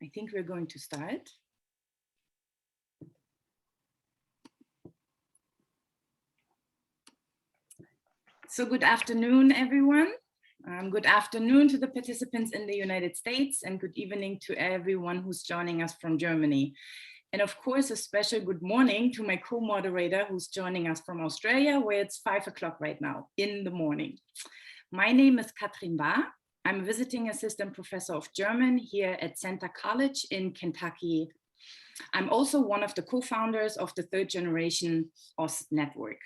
I think we're going to start. So good afternoon, everyone. Good afternoon to the participants in the United States, and good evening to everyone who's joining us from Germany. And of course, a special good morning to my co-moderator who's joining us from Australia, where it's 5 o'clock right now in the morning. My name is Katrin Bahr. I'm a visiting assistant professor of German here at Center College in Kentucky. I'm also one of the co-founders of the Third Generation Ost Network.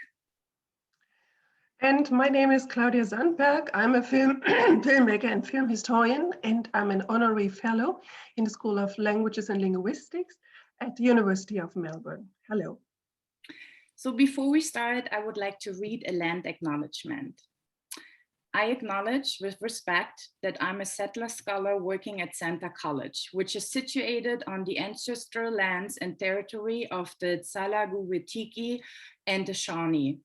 And my name is Claudia Sandberg. I'm a filmmaker and film historian, and I'm an honorary fellow in the School of Languages and Linguistics at the University of Melbourne. Hello. So before we start, I would like to read a land acknowledgement. I acknowledge with respect that I'm a settler scholar working at Center College, which is situated on the ancestral lands and territory of the Tsalagu-Wetiki and the Shawnee.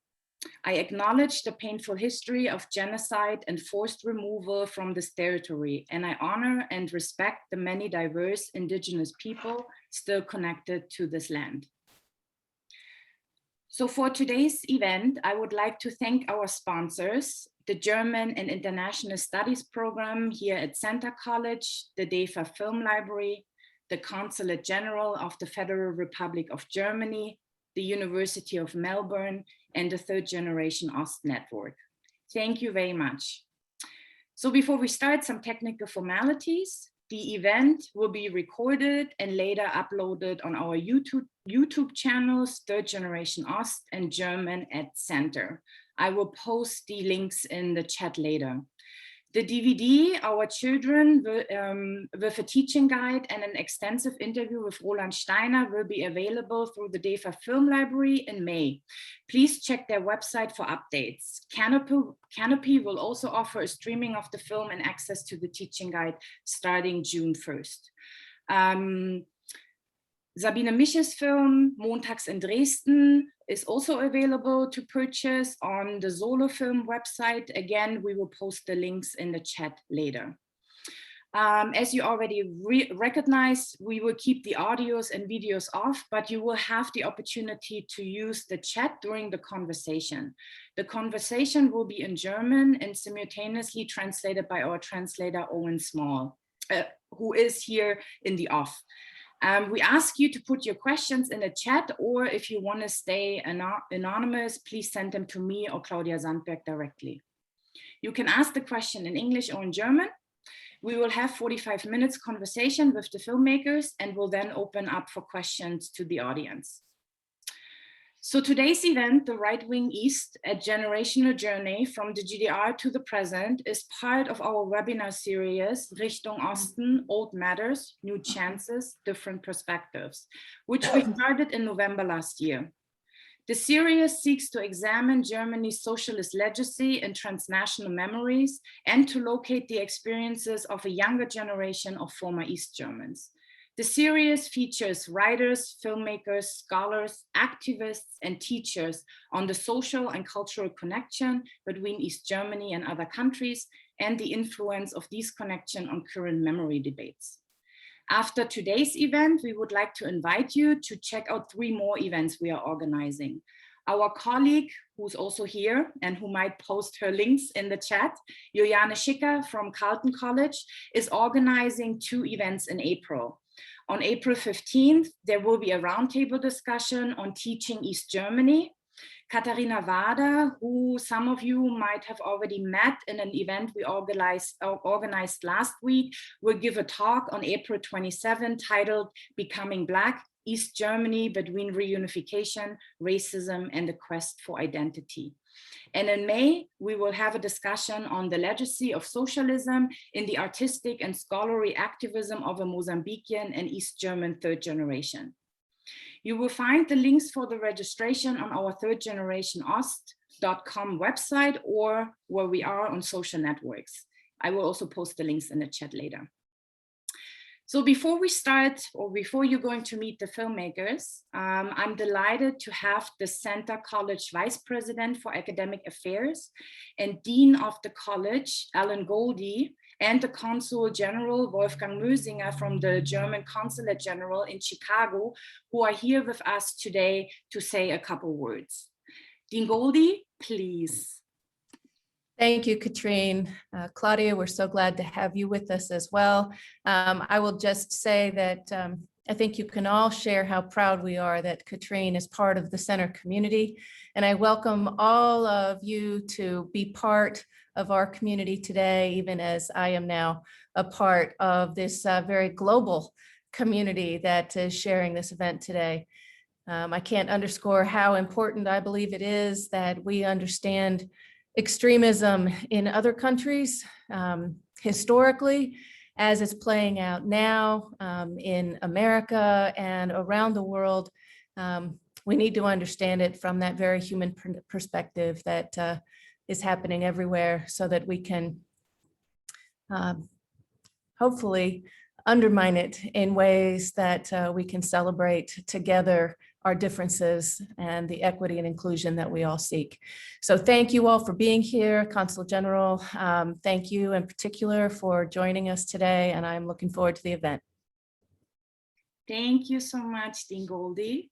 I acknowledge the painful history of genocide and forced removal from this territory, and I honor and respect the many diverse indigenous people still connected to this land. So for today's event, I would like to thank our sponsors, the German and International Studies program here at Center College, the DEFA Film Library, the Consulate General of the Federal Republic of Germany, the University of Melbourne, and the Third Generation Ost Network. Thank you very much. So before we start, some technical formalities. The event will be recorded and later uploaded on our YouTube channels, Third Generation Ost and German at Center. I will post the links in the chat later. The DVD, Our Children, with a teaching guide and an extensive interview with Roland Steiner will be available through the DEFA Film Library in May. Please check their website for updates. Canopy will also offer a streaming of the film and access to the teaching guide starting June 1st. Sabine Michels' film, Montags in Dresden, is also available to purchase on the Solo Film website. Again, we will post the links in the chat later. As you already recognize, we will keep the audios and videos off, but you will have the opportunity to use the chat during the conversation. The conversation will be in German and simultaneously translated by our translator, Owen Small, who is here in the off. We ask you to put your questions in the chat, or if you want to stay anonymous, please send them to me or Claudia Sandberg directly. You can ask the question in English or in German. We will have 45 minutes conversation with the filmmakers and will then open up for questions to the audience. So today's event, The Right Wing East, a generational journey from the GDR to the present, is part of our webinar series, Richtung Osten, Old Matters, New Chances, Different Perspectives, which we started in November last year. The series seeks to examine Germany's socialist legacy and transnational memories and to locate the experiences of a younger generation of former East Germans. The series features writers, filmmakers, scholars, activists, and teachers on the social and cultural connection between East Germany and other countries and the influence of these connections on current memory debates. After today's event, we would like to invite you to check out 3 more events we are organizing. Our colleague, who's also here and who might post her links in the chat, Juliane Schicker from Carleton College, is organizing 2 events in April. On April 15th, there will be a roundtable discussion on teaching East Germany. Katharina Wader, who some of you might have already met in an event we organized last week, will give a talk on April 27 titled Becoming Black, East Germany Between Reunification, Racism, and the Quest for Identity. And in May, we will have a discussion on the legacy of socialism in the artistic and scholarly activism of a Mozambican and East German third generation. You will find the links for the registration on our thirdgenerationost.com website or where we are on social networks. I will also post the links in the chat later. So before we start, or before you're going to meet the filmmakers, I'm delighted to have the Center College Vice President for Academic Affairs and Dean of the College, Alan Goldie, and the Consul General Wolfgang Mösinger from the German Consulate General in Chicago, who are here with us today to say a couple words. Dingoldi, please. Thank you, Katrin. Claudia, we're so glad to have you with us as well. I will just say that I think you can all share how proud we are that Katrin is part of the center community. And I welcome all of you to be part of our community today, even as I am now a part of this very global community that is sharing this event today. I can't underscore how important I believe it is that we understand extremism in other countries historically, as it's playing out now in America and around the world. We need to understand it from that very human perspective that is happening everywhere, so that we can hopefully undermine it in ways that we can celebrate together our differences and the equity and inclusion that we all seek. So thank you all for being here. Consul General, thank you in particular for joining us today, and I'm looking forward to the event. Thank you so much, Dingoldi.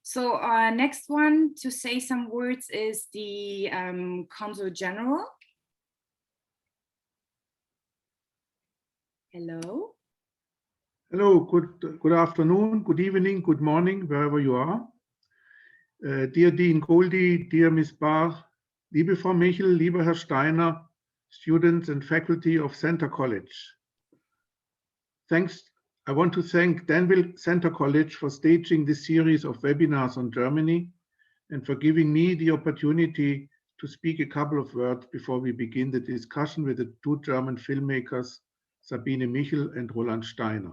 So our next one to say some words is the Consul General. Hello. Hello, good afternoon, good evening, good morning, wherever you are. Dear Dean Goldie, dear Ms. Bahr, liebe Frau Michel, lieber Herr Steiner, students and faculty of Center College. I want to thank Danville Center College for staging this series of webinars on Germany and for giving me the opportunity to speak a couple of words before we begin the discussion with the two German filmmakers, Sabine Michel and Roland Steiner.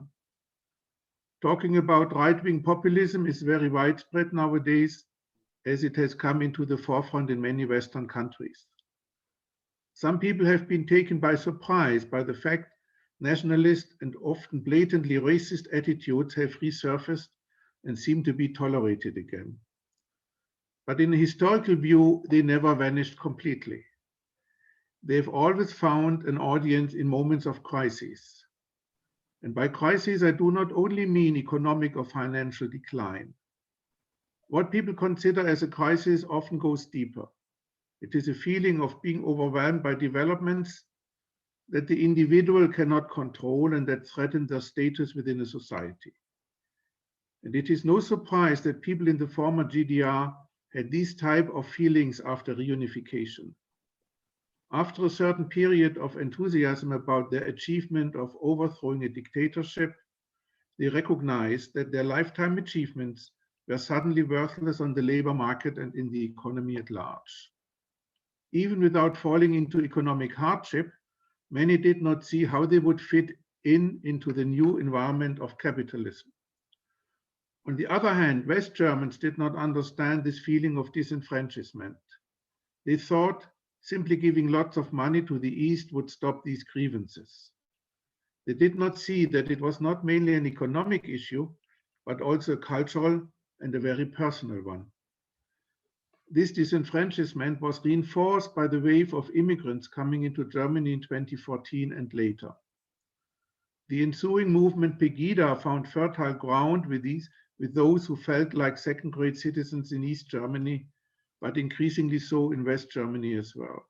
Talking about right-wing populism is very widespread nowadays, as it has come into the forefront in many Western countries. Some people have been taken by surprise by the fact nationalist and often blatantly racist attitudes have resurfaced and seem to be tolerated again. But in a historical view, they never vanished completely. They've always found an audience in moments of crisis. And by crisis, I do not only mean economic or financial decline. What people consider as a crisis often goes deeper. It is a feeling of being overwhelmed by developments that the individual cannot control and that threaten their status within a society. And it is no surprise that people in the former GDR had these type of feelings after reunification. After a certain period of enthusiasm about their achievement of overthrowing a dictatorship, they recognized that their lifetime achievements were suddenly worthless on the labor market and in the economy at large. Even without falling into economic hardship, many did not see how they would fit into the new environment of capitalism. On the other hand, West Germans did not understand this feeling of disenfranchisement. They thought simply giving lots of money to the East would stop these grievances. They did not see that it was not mainly an economic issue, but also a cultural and a very personal one. This disenfranchisement was reinforced by the wave of immigrants coming into Germany in 2014 and later. The ensuing movement Pegida found fertile ground with those who felt like second-grade citizens in East Germany, but increasingly so in West Germany as well.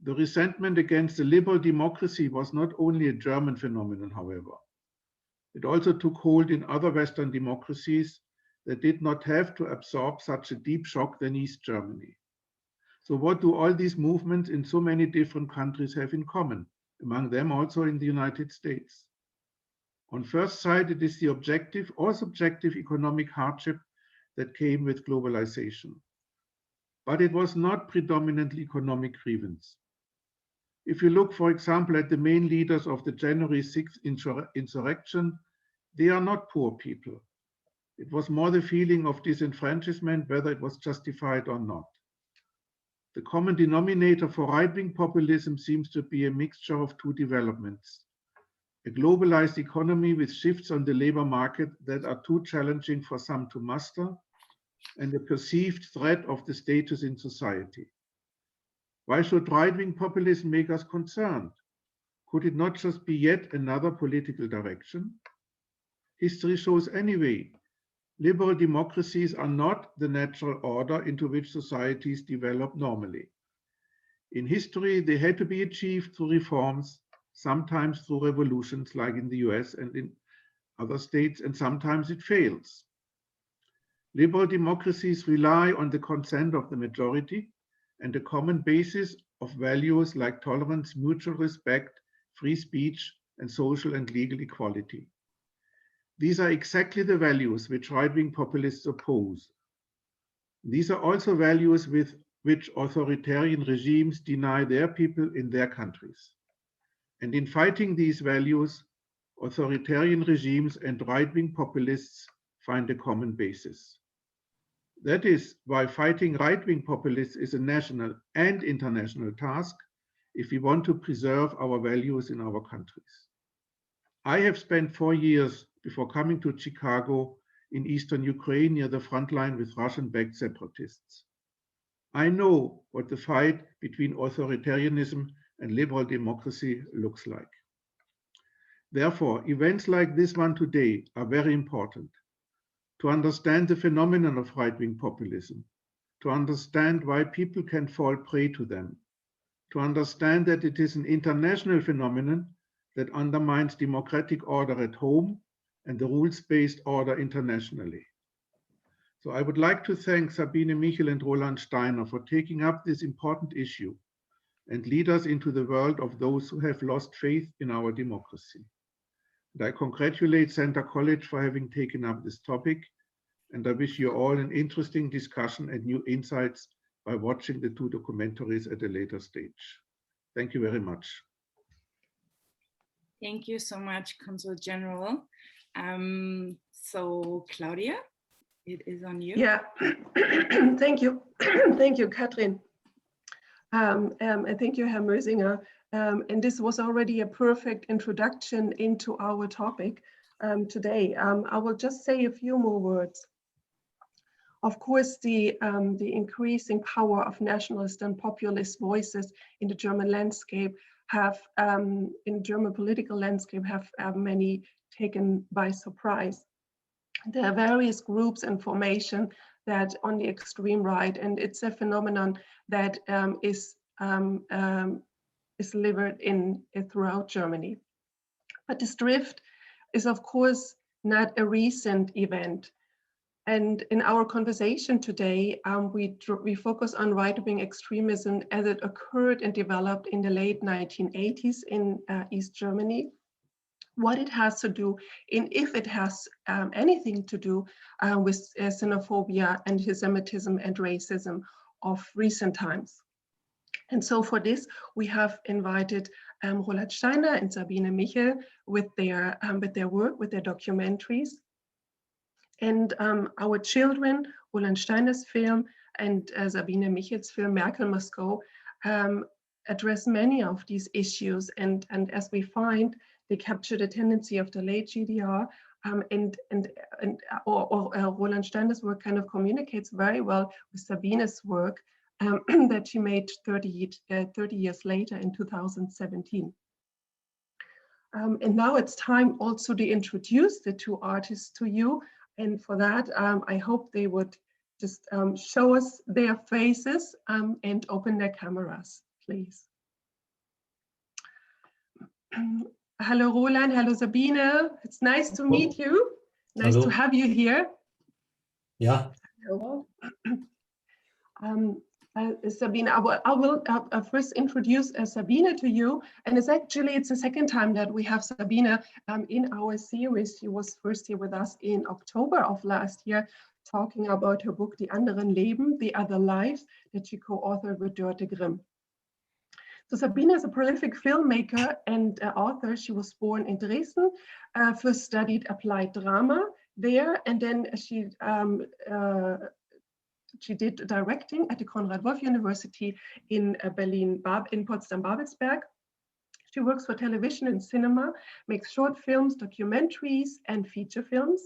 The resentment against the liberal democracy was not only a German phenomenon, however. It also took hold in other Western democracies that did not have to absorb such a deep shock than East Germany. So what do all these movements in so many different countries have in common, among them also in the United States? On first sight, it is the objective or subjective economic hardship that came with globalization. But it was not predominantly economic grievance. If you look, for example, at the main leaders of the January 6th insurrection, they are not poor people. It was more the feeling of disenfranchisement, whether it was justified or not. The common denominator for right-wing populism seems to be a mixture of two developments: a globalized economy with shifts on the labor market that are too challenging for some to master, and a perceived threat of the status in society. Why should right-wing populism make us concerned? Could it not just be yet another political direction? History shows anyway, liberal democracies are not the natural order into which societies develop normally. In history, they had to be achieved through reforms, sometimes through revolutions like in the US and in other states, and sometimes it fails. Liberal democracies rely on the consent of the majority and a common basis of values like tolerance, mutual respect, free speech, and social and legal equality. These are exactly the values which right-wing populists oppose. These are also values with which authoritarian regimes deny their people in their countries. And in fighting these values, authoritarian regimes and right-wing populists find a common basis. That is why fighting right-wing populists is a national and international task if we want to preserve our values in our countries. I have spent 4 years before coming to Chicago in eastern Ukraine near the front line with Russian-backed separatists. I know what the fight between authoritarianism and liberal democracy looks like. Therefore, events like this one today are very important to understand the phenomenon of right-wing populism, to understand why people can fall prey to them, to understand that it is an international phenomenon that undermines democratic order at home and the rules-based order internationally. So I would like to thank Sabine, Michel, and Roland Steiner for taking up this important issue and lead us into the world of those who have lost faith in our democracy. And I congratulate Center College for having taken up this topic, and I wish you all an interesting discussion and new insights by watching the 2 documentaries at a later stage. Thank you very much. Thank you so much, Consul General. So Claudia, it is on you. Yeah, thank you. Thank you, Katrin. And thank you, Herr Mösinger. And this was already a perfect introduction into our topic today. I will just say a few more words. Of course, the increasing power of nationalist and populist voices in the German landscape in German political landscape have many taken by surprise. There are various groups and formation that on the extreme right, and it's a phenomenon that is delivered throughout Germany. But this drift is, of course, not a recent event. And in our conversation today, we focus on right-wing extremism as it occurred and developed in the late 1980s in East Germany. What it has to do, and if it has anything to do with xenophobia, anti-Semitism, and racism of recent times. And so for this, we have invited Roland Steiner and Sabine Michel with their work, with their documentaries. And our children, Roland Steiner's film and Sabine Michel's film, Merkel Must Go, address many of these issues. And as we find, they capture the tendency of the late GDR, Roland Steiner's work kind of communicates very well with Sabine's work that she made 30 years later in 2017. And now it's time also to introduce the 2 artists to you. And for that, I hope they would just show us their faces and open their cameras, please. Hello, Roland. Hello, Sabine. It's nice to meet you. Nice to have you here. Yeah. Hello. Sabine, I will first introduce Sabine to you. And it's the second time that we have Sabine in our series. She was first here with us in October of last year, talking about her book, Die anderen Leben, The Other Lives, that she co-authored with Dörte Grimm. So Sabine is a prolific filmmaker and author. She was born in Dresden, first studied applied drama there, and then she did directing at the Konrad Wolf University in in Potsdam-Babelsberg. She works for television and cinema, makes short films, documentaries, and feature films.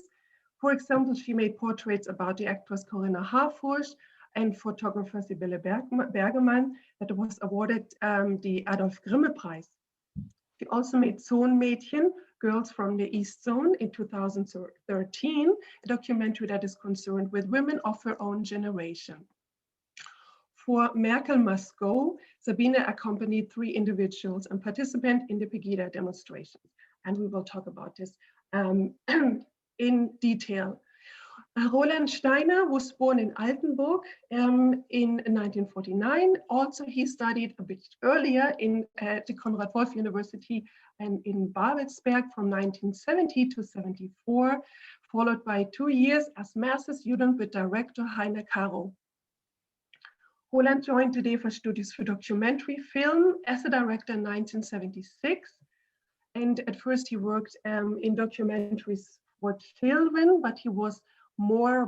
For example, she made portraits about the actress Corinna Harfursch and photographer Sibylle Bergemann that was awarded the Adolf Grimme Prize. He also made Zonenmädchen, Girls from the East Zone in 2013, a documentary that is concerned with women of her own generation. For Merkel Must Go, Sabine accompanied 3 individuals and participants in the Pegida demonstrations. And we will talk about this in detail. Roland Steiner was born in Altenburg in 1949. Also, he studied a bit earlier in the Konrad Wolf University and in Babelsberg from 1970 to 74, followed by 2 years as master student with director Heine Caro. Roland joined the DEFA Studios for documentary film as a director in 1976. And at first he worked in documentaries for children, but he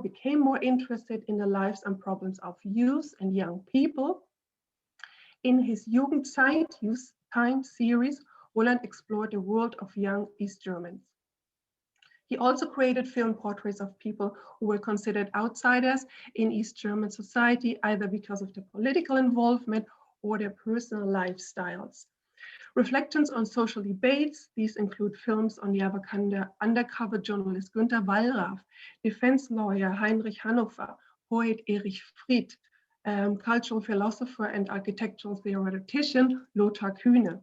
became more interested in the lives and problems of youth and young people. In his Jugendzeit, Youth Time series, Roland explored the world of young East Germans. He also created film portraits of people who were considered outsiders in East German society, either because of their political involvement or their personal lifestyles. Reflections on social debates, these include films on the undercover journalist Günter Wallraff, defense lawyer Heinrich Hannover, poet Erich Fried, cultural philosopher and architectural theoretician Lothar Kühne,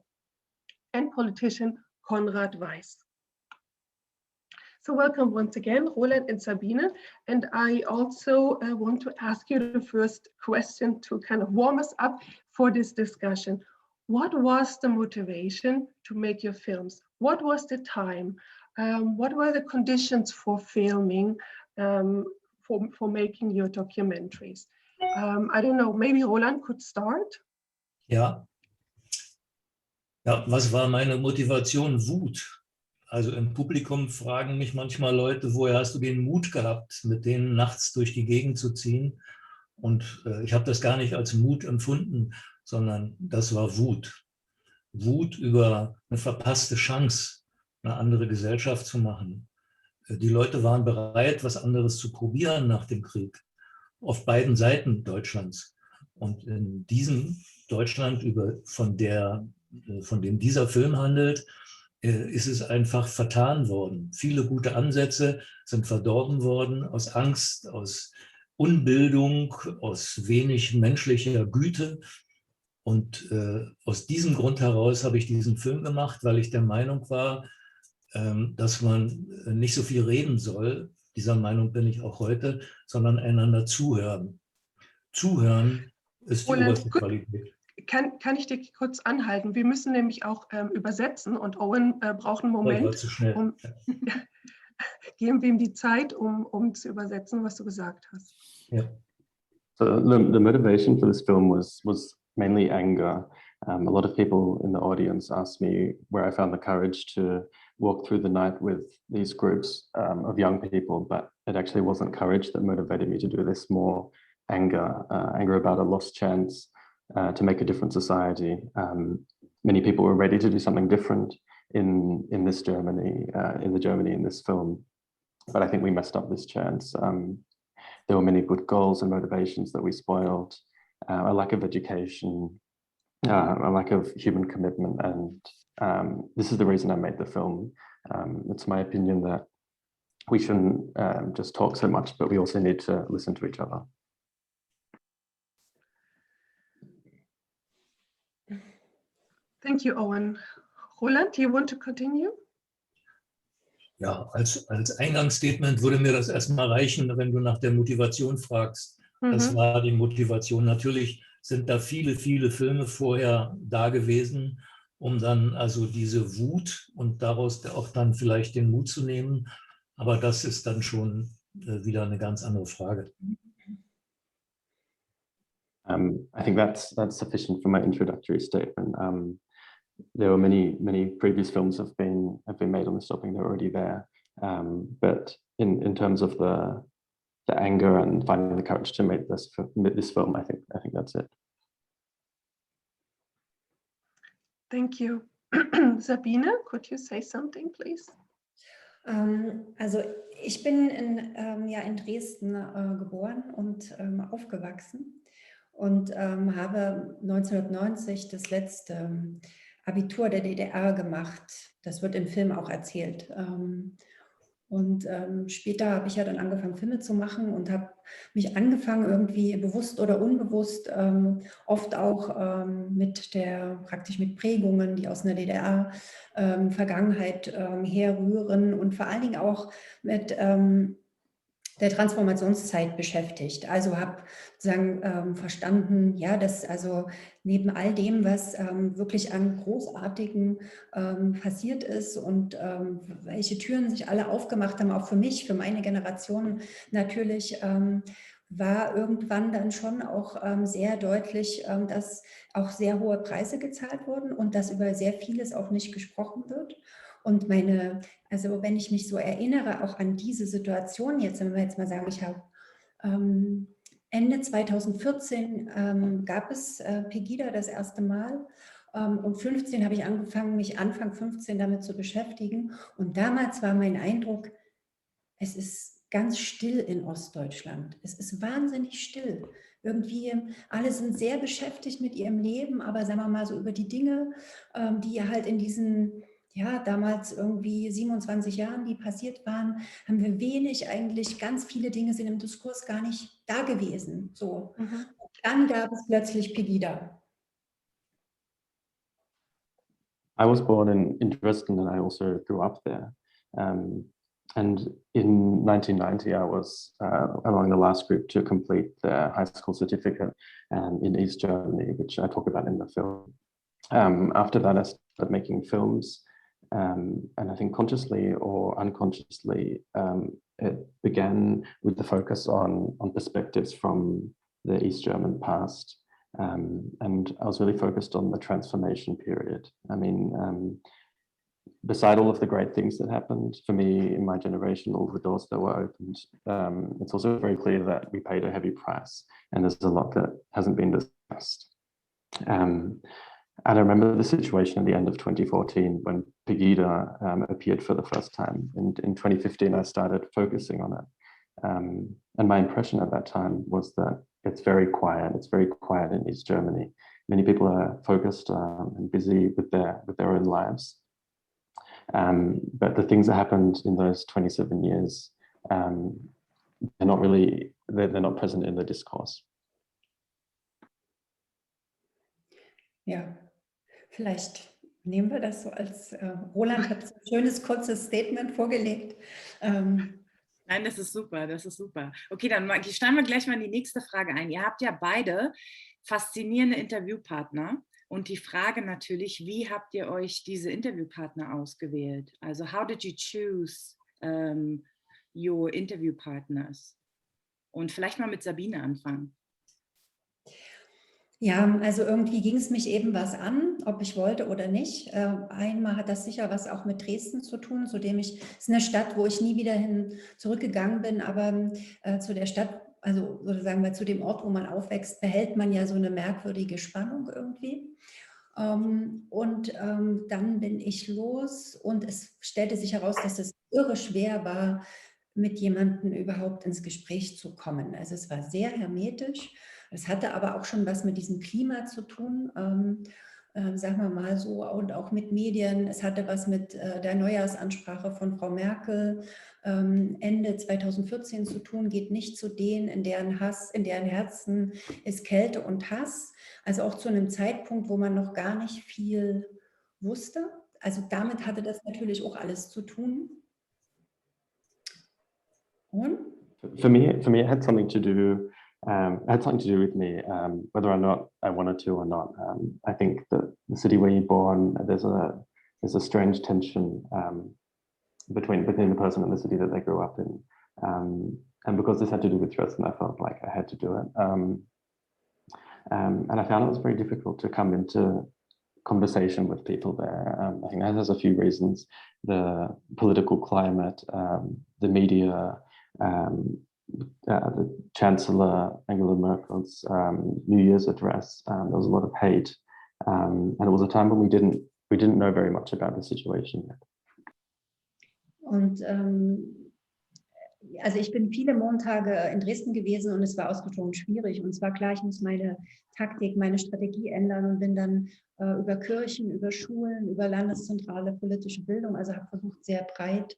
and politician Konrad Weiß. So welcome once again, Roland and Sabine. And I also want to ask you the first question to kind of warm us up for this discussion. What was the motivation to make your films? What was the time? What were the conditions for filming, for making your documentaries? I don't know, maybe Roland could start? Ja, was war meine Motivation? Wut. Also im Publikum fragen mich manchmal Leute, woher hast du den Mut gehabt, mit denen nachts durch die Gegend zu ziehen? Und ich habe das gar nicht als Mut empfunden, sondern das war Wut. Wut über eine verpasste Chance, eine andere Gesellschaft zu machen. Die Leute waren bereit, was anderes zu probieren nach dem Krieg, auf beiden Seiten Deutschlands. Und in diesem Deutschland, von dem dieser Film handelt, ist es einfach vertan worden. Viele gute Ansätze sind verdorben worden aus Angst, aus Unbildung, aus wenig menschlicher Güte. Und aus diesem Grund heraus habe ich diesen Film gemacht, weil ich der Meinung war, dass man nicht so viel reden soll. Dieser Meinung bin ich auch heute, sondern einander zuhören. Zuhören ist die oberste Qualität. Kann ich dich kurz anhalten? Wir müssen nämlich auch übersetzen und Owen braucht einen Moment. War zu schnell. Geben wir ihm die Zeit, um zu übersetzen, was du gesagt hast. Yeah. So the motivation for this film was mainly anger. A lot of people in the audience asked me where I found the courage to walk through the night with these groups of young people, but it actually wasn't courage that motivated me to do this, more anger about a lost chance to make a different society. Many people were ready to do something different in this Germany, in this film, but I think we messed up this chance. There were many good goals and motivations that we spoiled, a lack of education, a lack of human commitment, and this is the reason I made the film. It's my opinion that we shouldn't just talk so much, but we also need to listen to each other. Thank you, Owen. Roland, do you want to continue? Ja, als Eingangsstatement würde mir das erstmal reichen, wenn du nach der Motivation fragst. Das war die Motivation. Natürlich sind da viele, viele Filme vorher da gewesen, um dann also diese Wut und daraus auch dann vielleicht den Mut zu nehmen. Aber das ist dann schon wieder eine ganz andere Frage. I think that's sufficient for my introductory statement. There were many previous films have been made on this topic. They're already there, but in terms of the anger and finding the courage to make this film, I think that's it. Thank you. Sabine, could you say something, please? Also ich bin in Dresden geboren und aufgewachsen und habe 1990 das letzte Abitur der DDR gemacht. Das wird im Film auch erzählt. Und später habe ich ja dann angefangen, Filme zu machen und habe mich angefangen, irgendwie bewusst oder unbewusst, oft auch praktisch mit Prägungen, die aus einer DDR-Vergangenheit herrühren und vor allen Dingen auch mit der Transformationszeit beschäftigt. Also habe sozusagen verstanden, ja, dass also neben all dem, was wirklich an Großartigem passiert ist und welche Türen sich alle aufgemacht haben, auch für mich, für meine Generation natürlich, war irgendwann dann schon auch sehr deutlich, dass auch sehr hohe Preise gezahlt wurden und dass über sehr vieles auch nicht gesprochen wird. Und also wenn ich mich so erinnere, auch an diese Situation jetzt, wenn wir jetzt mal sagen, ich habe Ende 2014 gab es Pegida das erste Mal und 15 habe ich angefangen, mich Anfang 15 damit zu beschäftigen. Und damals war mein Eindruck, es ist ganz still in Ostdeutschland. Es ist wahnsinnig still. Irgendwie alle sind sehr beschäftigt mit ihrem Leben, aber sagen wir mal so über die Dinge, die halt in diesen ja, damals irgendwie 27 Jahren, die passiert waren, haben wir wenig eigentlich, ganz viele Dinge sind im Diskurs gar nicht da gewesen. So. Und dann gab es plötzlich Pegida. I was born in Dresden and I also grew up there. And in 1990, I was among the last group to complete their high school certificate in East Germany, which I talk about in the film. After that, I started making films. And I think consciously or unconsciously, it began with the focus on perspectives from the East German past. And I was really focused on the transformation period. I mean, beside all of the great things that happened for me in my generation, all the doors that were opened, it's also very clear that we paid a heavy price and there's a lot that hasn't been discussed. And I remember the situation at the end of 2014 when Pegida appeared for the first time. And in 2015, I started focusing on it. And my impression at that time was that it's very quiet. It's very quiet in East Germany. Many people are focused and busy with their own lives. But the things that happened in those 27 years, they're not present in the discourse. Ja, vielleicht nehmen wir das so als, Roland hat so ein schönes, kurzes Statement vorgelegt. Nein, das ist super, das ist super. Okay, dann steigen wir gleich mal in die nächste Frage ein. Ihr habt ja beide faszinierende Interviewpartner und die Frage natürlich, wie habt ihr euch diese Interviewpartner ausgewählt? Also how did you choose your interview partners? Und vielleicht mal mit Sabine anfangen. Ja, also irgendwie ging es mich eben was an, ob ich wollte oder nicht. Einmal hat das sicher was auch mit Dresden zu tun, es ist eine Stadt, wo ich nie wieder hin zurückgegangen bin, aber zu der Stadt, also sozusagen zu dem Ort, wo man aufwächst, behält man ja so eine merkwürdige Spannung irgendwie. Und dann bin ich los und es stellte sich heraus, dass es irre schwer war, mit jemandem überhaupt ins Gespräch zu kommen. Also es war sehr hermetisch. Es hatte aber auch schon was mit diesem Klima zu tun, sagen wir mal so, und auch mit Medien. Es hatte was mit der Neujahrsansprache von Frau Merkel Ende 2014 zu tun, geht nicht zu denen, in deren Herzen ist Kälte und Hass. Also auch zu einem Zeitpunkt, wo man noch gar nicht viel wusste. Also damit hatte das natürlich auch alles zu tun. Und? For me, it had something to do. It had something to do with me, whether or not I wanted to or not. I think that the city where you're born, there's a strange tension between the person and the city that they grew up in. And because this had to do with Dresden, I felt like I had to do it. And I found it was very difficult to come into conversation with people there. I think that has a few reasons: the political climate, the media. The Chancellor Angela Merkel's New Year's address. There was a lot of hate, and it was a time when we didn't know very much about the situation yet. Und also ich bin viele Montage in Dresden gewesen und es war ausgesprochen schwierig. Und es war klar, ich muss meine Taktik, meine Strategie ändern und bin dann über Kirchen, über Schulen, über landeszentrale politische Bildung, also habe versucht, sehr breit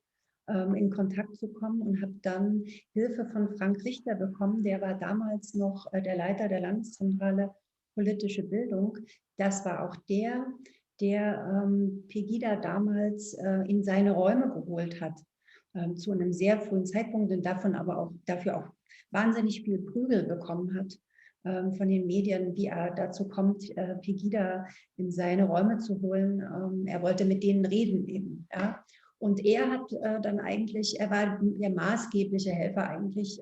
in Kontakt zu kommen und habe dann Hilfe von Frank Richter bekommen. Der war damals noch der Leiter der Landeszentrale politische Bildung. Das war auch der Pegida damals in seine Räume geholt hat. Zu einem sehr frühen Zeitpunkt und dafür auch wahnsinnig viel Prügel bekommen hat von den Medien, wie er dazu kommt, Pegida in seine Räume zu holen. Er wollte mit denen reden eben. Ja? Und er hat dann eigentlich, er war der maßgebliche Helfer eigentlich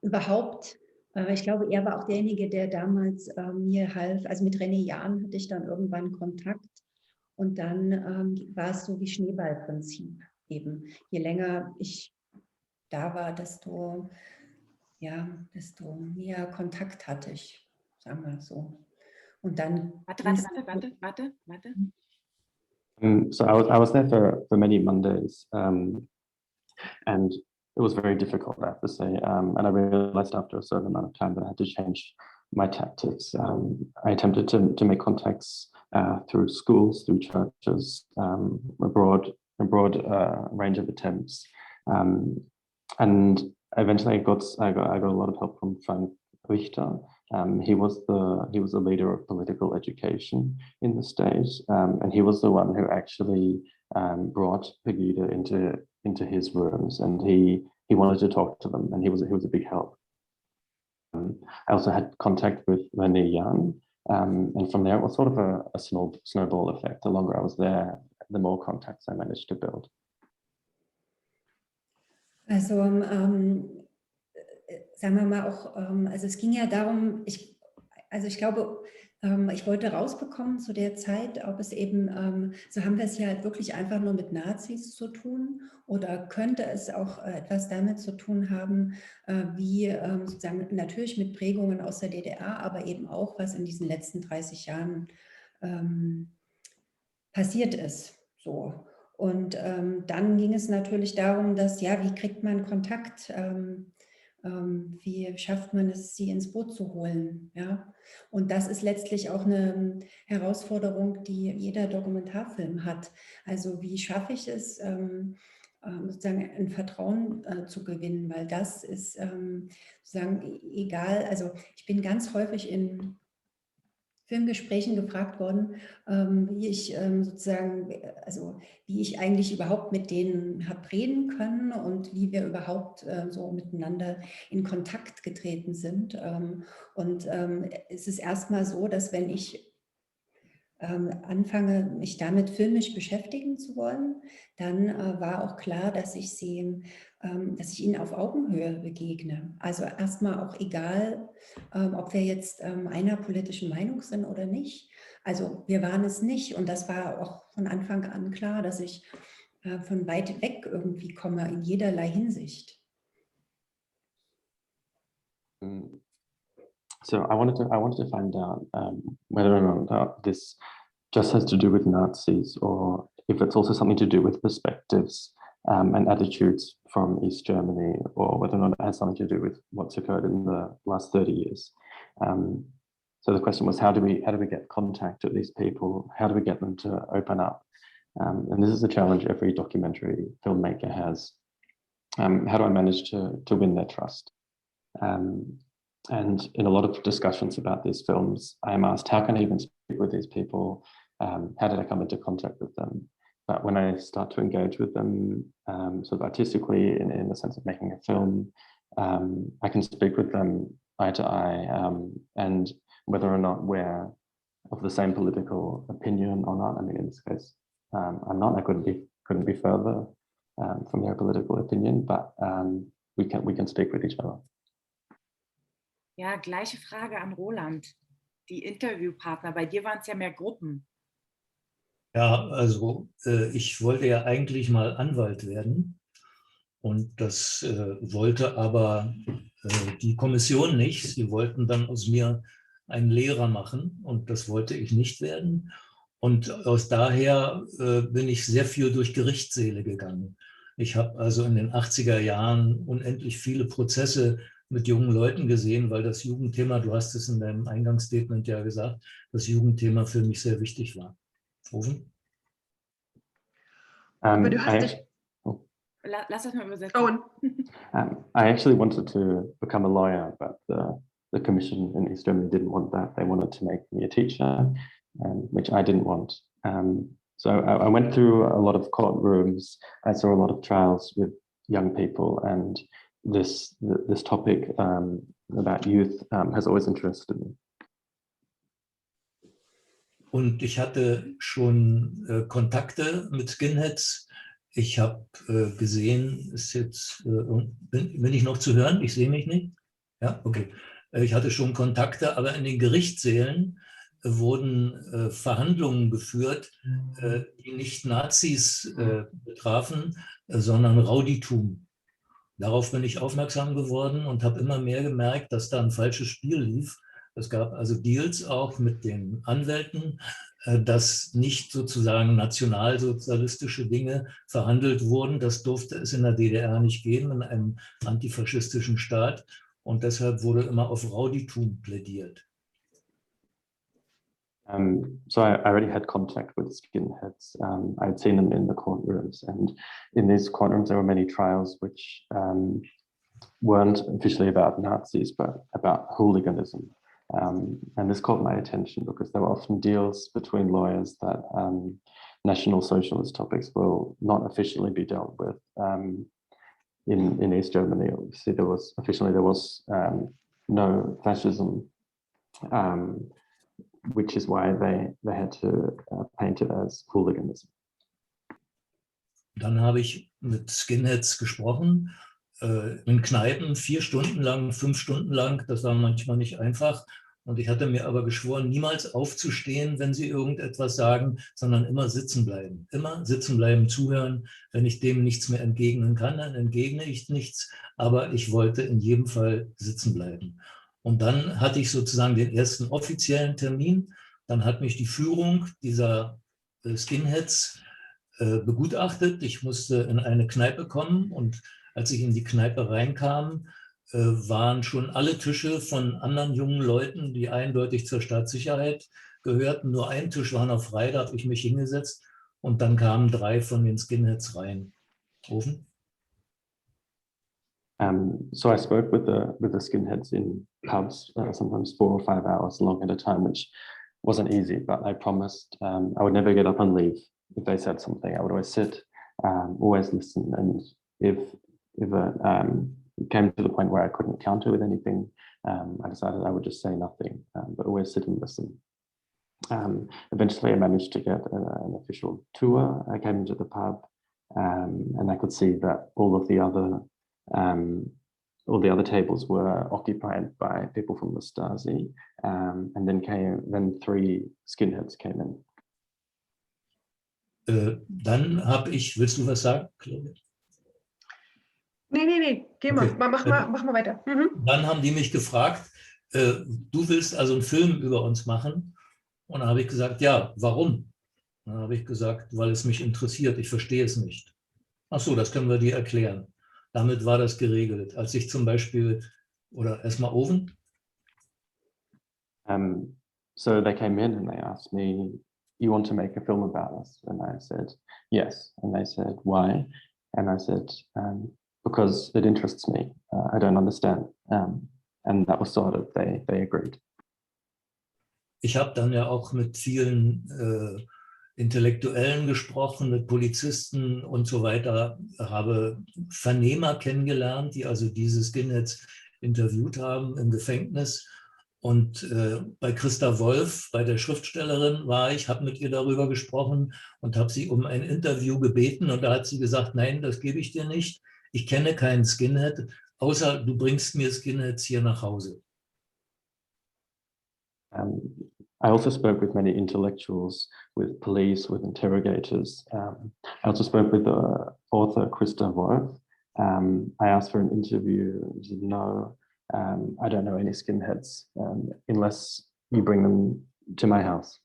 überhaupt. Ich glaube, er war auch derjenige, der damals mir half. Also mit René Jahn hatte ich dann irgendwann Kontakt und dann war es so wie Schneeballprinzip. Eben, je länger ich da war, desto mehr Kontakt hatte ich, sagen wir so. Und dann... Warte. So I was there for many Mondays, and it was very difficult, I have to say. And I realized after a certain amount of time that I had to change my tactics. I attempted to make contacts through schools, through churches, a broad range of attempts, and eventually I got a lot of help from Frank Richter. He was the leader of political education in the state, and he was the one who actually brought Pegida into his rooms, and he wanted to talk to them, and he was a big help. I also had contact with René Jahn, and from there it was sort of a snowball effect. The longer I was there, the more contacts I managed to build. Also sagen wir mal auch, also es ging ja darum, ich glaube, ich wollte rausbekommen zu der Zeit, ob es eben, so haben wir es ja halt wirklich einfach nur mit Nazis zu tun oder könnte es auch etwas damit zu tun haben, wie sozusagen natürlich mit Prägungen aus der DDR, aber eben auch, was in diesen letzten 30 Jahren passiert ist. So. Und dann ging es natürlich darum, dass, ja, wie kriegt man Kontakt, wie schafft man es, sie ins Boot zu holen, ja? Und das ist letztlich auch eine Herausforderung, die jeder Dokumentarfilm hat. Also wie schaffe ich es, sozusagen ein Vertrauen zu gewinnen, weil das ist sozusagen egal. Also ich bin ganz häufig in Filmgesprächen gefragt worden, wie ich sozusagen, also wie ich eigentlich überhaupt mit denen habe reden können und wie wir überhaupt so miteinander in Kontakt getreten sind. Und es ist erstmal so, dass wenn ich anfange, mich damit filmisch beschäftigen zu wollen, dann war auch klar, dass ich ihnen auf Augenhöhe begegne. Also erstmal auch egal, ob wir jetzt einer politischen Meinung sind oder nicht. Also wir waren es nicht und das war auch von Anfang an klar, dass ich von weit weg irgendwie komme, in jederlei Hinsicht. So I wanted to find out whether or not this just has to do with Nazis, or if it's also something to do with perspectives and attitudes from East Germany, or whether or not it has something to do with what's occurred in the last 30 years. So the question was, how do we get contact with these people? How do we get them to open up? And this is a challenge every documentary filmmaker has. How do I manage to win their trust? And in a lot of discussions about these films, I'm asked, how can I even speak with these people? How did I come into contact with them? But when I start to engage with them sort of artistically in the sense of making a film, I can speak with them eye to eye, and whether or not we're of the same political opinion or not. I mean, in this case, I'm not. I couldn't be further from their political opinion, but we can speak with each other. Ja, gleiche Frage an Roland. Die Interviewpartner, bei dir waren es ja mehr Gruppen. Ja, also ich wollte ja eigentlich mal Anwalt werden und das wollte aber die Kommission nicht. Sie wollten dann aus mir einen Lehrer machen und das wollte ich nicht werden. Und aus daher bin ich sehr viel durch Gerichtssäle gegangen. Ich habe also in den 80er Jahren unendlich viele Prozesse mit jungen Leuten gesehen, weil das Jugendthema, du hast es in deinem Eingangsstatement ja gesagt, das Jugendthema für mich sehr wichtig war. Oven? Aber du hast dich... Lass das mal übersetzen. Owen. I actually wanted to become a lawyer, but the commission in East Germany didn't want that. They wanted to make me a teacher, which I didn't want. So I went through a lot of courtrooms. I saw a lot of trials with young people, and this topic about youth has always interested me. Und ich hatte schon Kontakte mit Skinheads. Ich habe gesehen, ist jetzt, bin ich noch zu hören? Ich sehe mich nicht. Ja, okay. Ich hatte schon Kontakte, aber in den Gerichtssälen wurden Verhandlungen geführt, die nicht Nazis betrafen, sondern Rowdytum. Darauf bin ich aufmerksam geworden und habe immer mehr gemerkt, dass da ein falsches Spiel lief. Es gab also Deals auch mit den Anwälten, dass nicht sozusagen nationalsozialistische Dinge verhandelt wurden. Das durfte es in der DDR nicht geben, in einem antifaschistischen Staat. Und deshalb wurde immer auf Rowdytum plädiert. So I already had contact with skinheads. I'd seen them in the courtrooms, and in these courtrooms there were many trials which weren't officially about Nazis, but about hooliganism. And this caught my attention because there were often deals between lawyers that National Socialist topics will not officially be dealt with. In East Germany, obviously there was no fascism, which is why they had to paint it as hooliganism. Dann habe ich mit Skinheads gesprochen, in Kneipen 4 Stunden lang, 5 Stunden lang. Das war manchmal nicht einfach. Und ich hatte mir aber geschworen, niemals aufzustehen, wenn sie irgendetwas sagen, sondern immer sitzen bleiben. Immer sitzen bleiben, zuhören. Wenn ich dem nichts mehr entgegnen kann, dann entgegne ich nichts. Aber ich wollte in jedem Fall sitzen bleiben. Und dann hatte ich sozusagen den ersten offiziellen Termin. Dann hat mich die Führung dieser Skinheads begutachtet. Ich musste in eine Kneipe kommen und als ich in die Kneipe reinkam, waren schon alle Tische von anderen jungen Leuten, die eindeutig zur Staatssicherheit gehörten. Nur ein Tisch war noch frei, da habe ich mich hingesetzt und dann kamen 3 von den Skinheads rein. Ofen? So I spoke with the skinheads in pubs, sometimes 4 or 5 hours long at a time, which wasn't easy, but I promised I would never get up and leave if they said something. I would always sit, always listen, and if it came to the point where I couldn't counter with anything, I decided I would just say nothing, but always sit and listen. Eventually I managed to get an official tour. I came into the pub, and I could see that all the other tables were occupied by people from the Stasi, and then 3 skinheads came in. Dann habe ich, willst du was sagen, Claudia? Nee, geh mal, Okay. mach mal weiter. Dann haben die mich gefragt, du willst also einen Film über uns machen? Und dann habe ich gesagt, ja, warum? Dann habe ich gesagt, weil es mich interessiert, ich verstehe es nicht. Ach so, das können wir dir erklären. Damit war das geregelt. Als ich zum Beispiel, oder erstmal Oven? So they came in and they asked me, you want to make a film about us? And I said, yes. And they said, why? And I said, because it interests me. I don't understand. And that was sort of, they agreed. Ich habe dann ja auch mit vielen Intellektuellen gesprochen, mit Polizisten und so weiter, habe Vernehmer kennengelernt, die also diese Skinheads interviewt haben im Gefängnis. Und bei Christa Wolf, bei der Schriftstellerin war ich, habe mit ihr darüber gesprochen und habe sie um ein Interview gebeten. Und da hat sie gesagt, nein, das gebe ich dir nicht. Ich kenne keinen Skinhead, außer du bringst mir Skinheads hier nach Hause. I also spoke with many intellectuals, with police, with interrogators. I also spoke with the author Christa Wolf. I asked for an interview. She said, no, I don't know any skinheads unless you bring them to my house.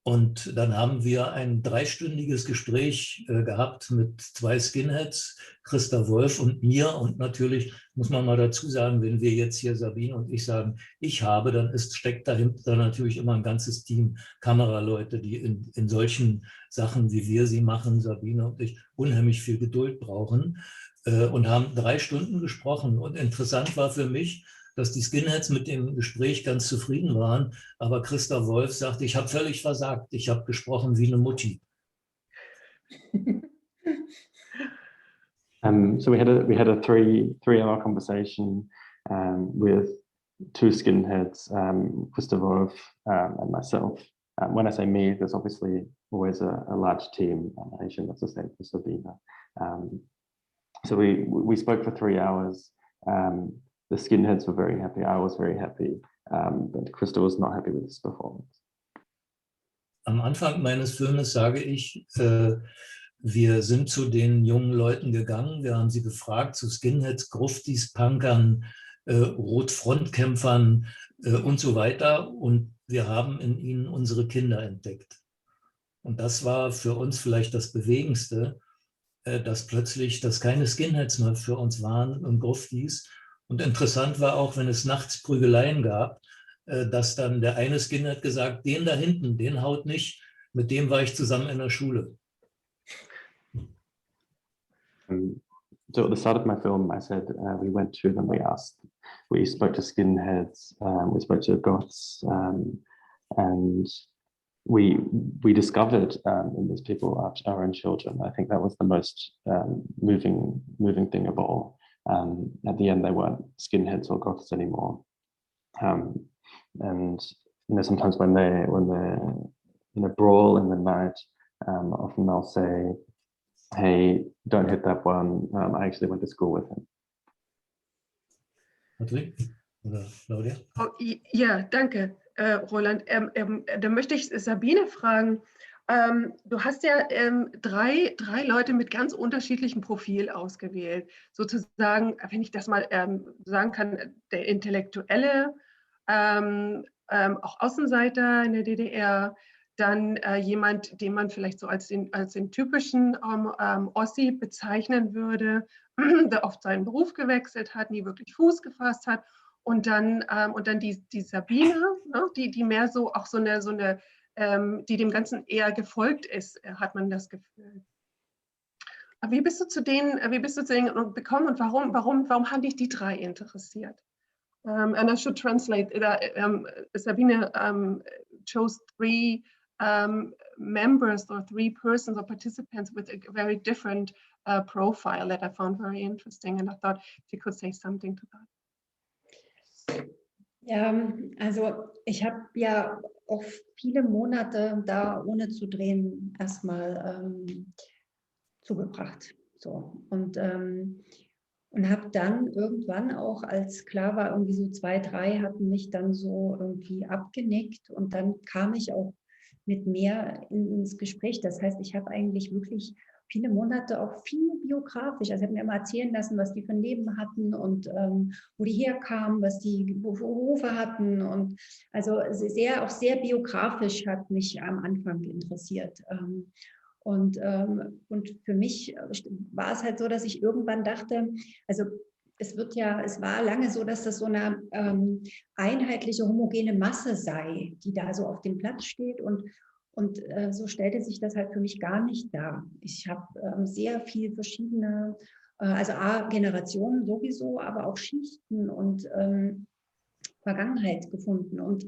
Und dann haben wir ein 3-stündiges Gespräch gehabt mit 2 Skinheads, Christa Wolf und mir. Und natürlich muss man mal dazu sagen, wenn wir jetzt hier Sabine und ich sagen, ich habe, dann steckt dahinter natürlich immer ein ganzes Team Kameraleute, die in solchen Sachen, wie wir sie machen, Sabine und ich, unheimlich viel Geduld brauchen, und haben 3 Stunden gesprochen. Und interessant war für mich, dass die Skinheads mit dem Gespräch ganz zufrieden waren, aber Christa Wolf sagte, ich habe völlig versagt, ich habe gesprochen wie eine Mutti. So we had a three-hour conversation with 2 skinheads, Christa Wolf and myself. When I say me, there's obviously always a large team. Asian, that's the same for Sabine. So we spoke for 3 hours. The skinheads were very happy. I was very happy, but Christa was not happy with this performance. Am Anfang meines Filmes sage ich, wir sind zu den jungen Leuten gegangen, wir haben sie befragt, zu Skinheads, Gruftis, Punkern, Rotfrontkämpfern und so weiter. Und wir haben in ihnen unsere Kinder entdeckt. Und das war für uns vielleicht das Bewegendste, dass plötzlich das keine Skinheads mehr für uns waren und Gruftis. Und interessant war auch, wenn es nachts Prügeleien gab, dass dann der eine Skinhead gesagt, den da hinten, den haut nicht, mit dem war ich zusammen in der Schule. So at the start of my film, I said we went to them, we spoke to skinheads, we spoke to goths, and we discovered in these people our own children. I think that was the most moving thing of all. At the end, they weren't skinheads or goths anymore. And you know, sometimes when they're in a brawl in the night, often they'll say, "Hey, don't hit that one. I actually went to school with him." Katrin oder Claudia? Oh, ja, danke, Roland. Da möchte ich Sabine fragen. Du hast ja drei Leute mit ganz unterschiedlichem Profil ausgewählt. Sozusagen, wenn ich das mal sagen kann, der Intellektuelle, auch Außenseiter in der DDR, dann jemand, den man vielleicht so als den typischen Ossi bezeichnen würde, der oft seinen Beruf gewechselt hat, nie wirklich Fuß gefasst hat. Und dann die Sabine, ne, die mehr so auch so eine die dem Ganzen eher gefolgt ist, hat man das Gefühl. Aber wie bist du zu denen gekommen und warum haben dich die 3 interessiert? And I should translate. Sabine chose 3 members or 3 persons or participants with a very different profile that I found very interesting, and I thought she could say something to that. Ja, also ich habe ja auch viele Monate da ohne zu drehen erstmal zugebracht. So. Und habe dann irgendwann auch, als klar war, irgendwie so 2, 3 hatten mich dann so irgendwie abgenickt und dann kam ich auch mit mehr ins Gespräch. Das heißt, ich habe eigentlich wirklich viele Monate auch viel biografisch, also ich habe mir immer erzählen lassen, was die für ein Leben hatten und wo die herkamen, was die Berufe hatten und also auch sehr biografisch hat mich am Anfang interessiert. Und für mich war es halt so, dass ich irgendwann dachte, also es war lange so, dass das so eine einheitliche, homogene Masse sei, die da so auf dem Platz steht und so stellte sich das halt für mich gar nicht dar. Ich habe sehr viel verschiedene, also Generationen sowieso, aber auch Schichten und Vergangenheit gefunden. Und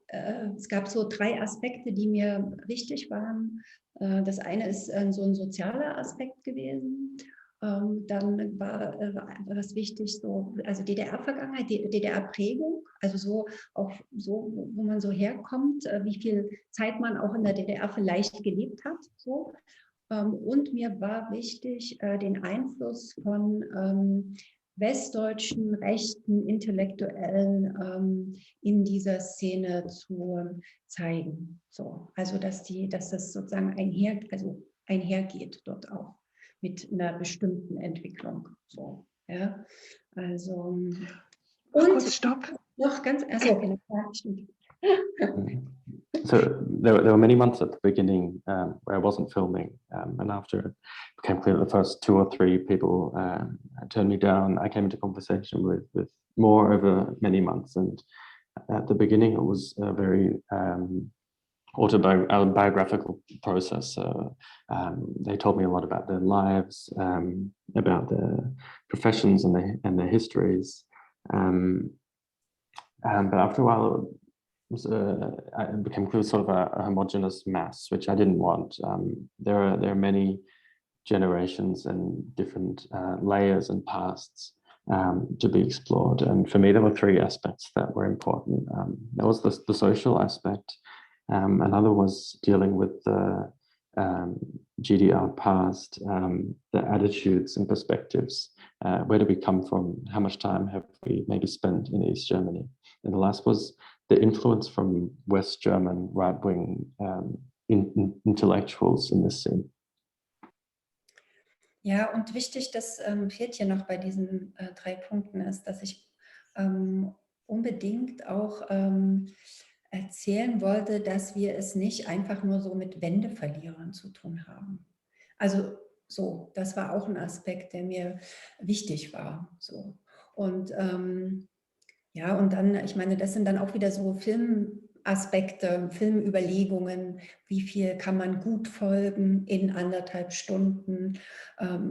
es gab so 3 Aspekte, die mir wichtig waren. Das eine ist so ein sozialer Aspekt gewesen. Dann war was wichtig, so, also DDR-Vergangenheit, DDR-Prägung, also so auch so, wo man so herkommt, wie viel Zeit man auch in der DDR vielleicht gelebt hat. So. Und mir war wichtig, den Einfluss von westdeutschen, rechten Intellektuellen in dieser Szene zu zeigen. So. Also dass das sozusagen einhergeht dort auch mit einer bestimmten Entwicklung. So, ja. Also und kurz, stopp. noch ganz, achso, okay, ja, stimmt. So there were many months at the beginning where I wasn't filming, and after it became clear that the first 2 or 3 people turned me down, I came into conversation with more over many months. And at the beginning, it was a very autobiographical process. So they told me a lot about their lives, about their professions and their histories. But after a while, it became clear sort of a homogeneous mass, which I didn't want. There are many generations and different layers and pasts to be explored. And for me, there were 3 aspects that were important. There was the social aspect. Another was dealing with the GDR past, the attitudes and perspectives. Where do we come from? How much time have we maybe spent in East Germany? And the last was the influence from West German right-wing intellectuals in this scene. Ja, und wichtig, das fehlt hier noch bei diesen 3 Punkten, ist, dass ich unbedingt auch erzählen wollte, dass wir es nicht einfach nur so mit Wendeverlierern zu tun haben. Also so, das war auch ein Aspekt, der mir wichtig war. So. Und ja, und dann, ich meine, das sind dann auch wieder so Filmaspekte, Filmüberlegungen, wie viel kann man gut folgen in 1,5 Stunden,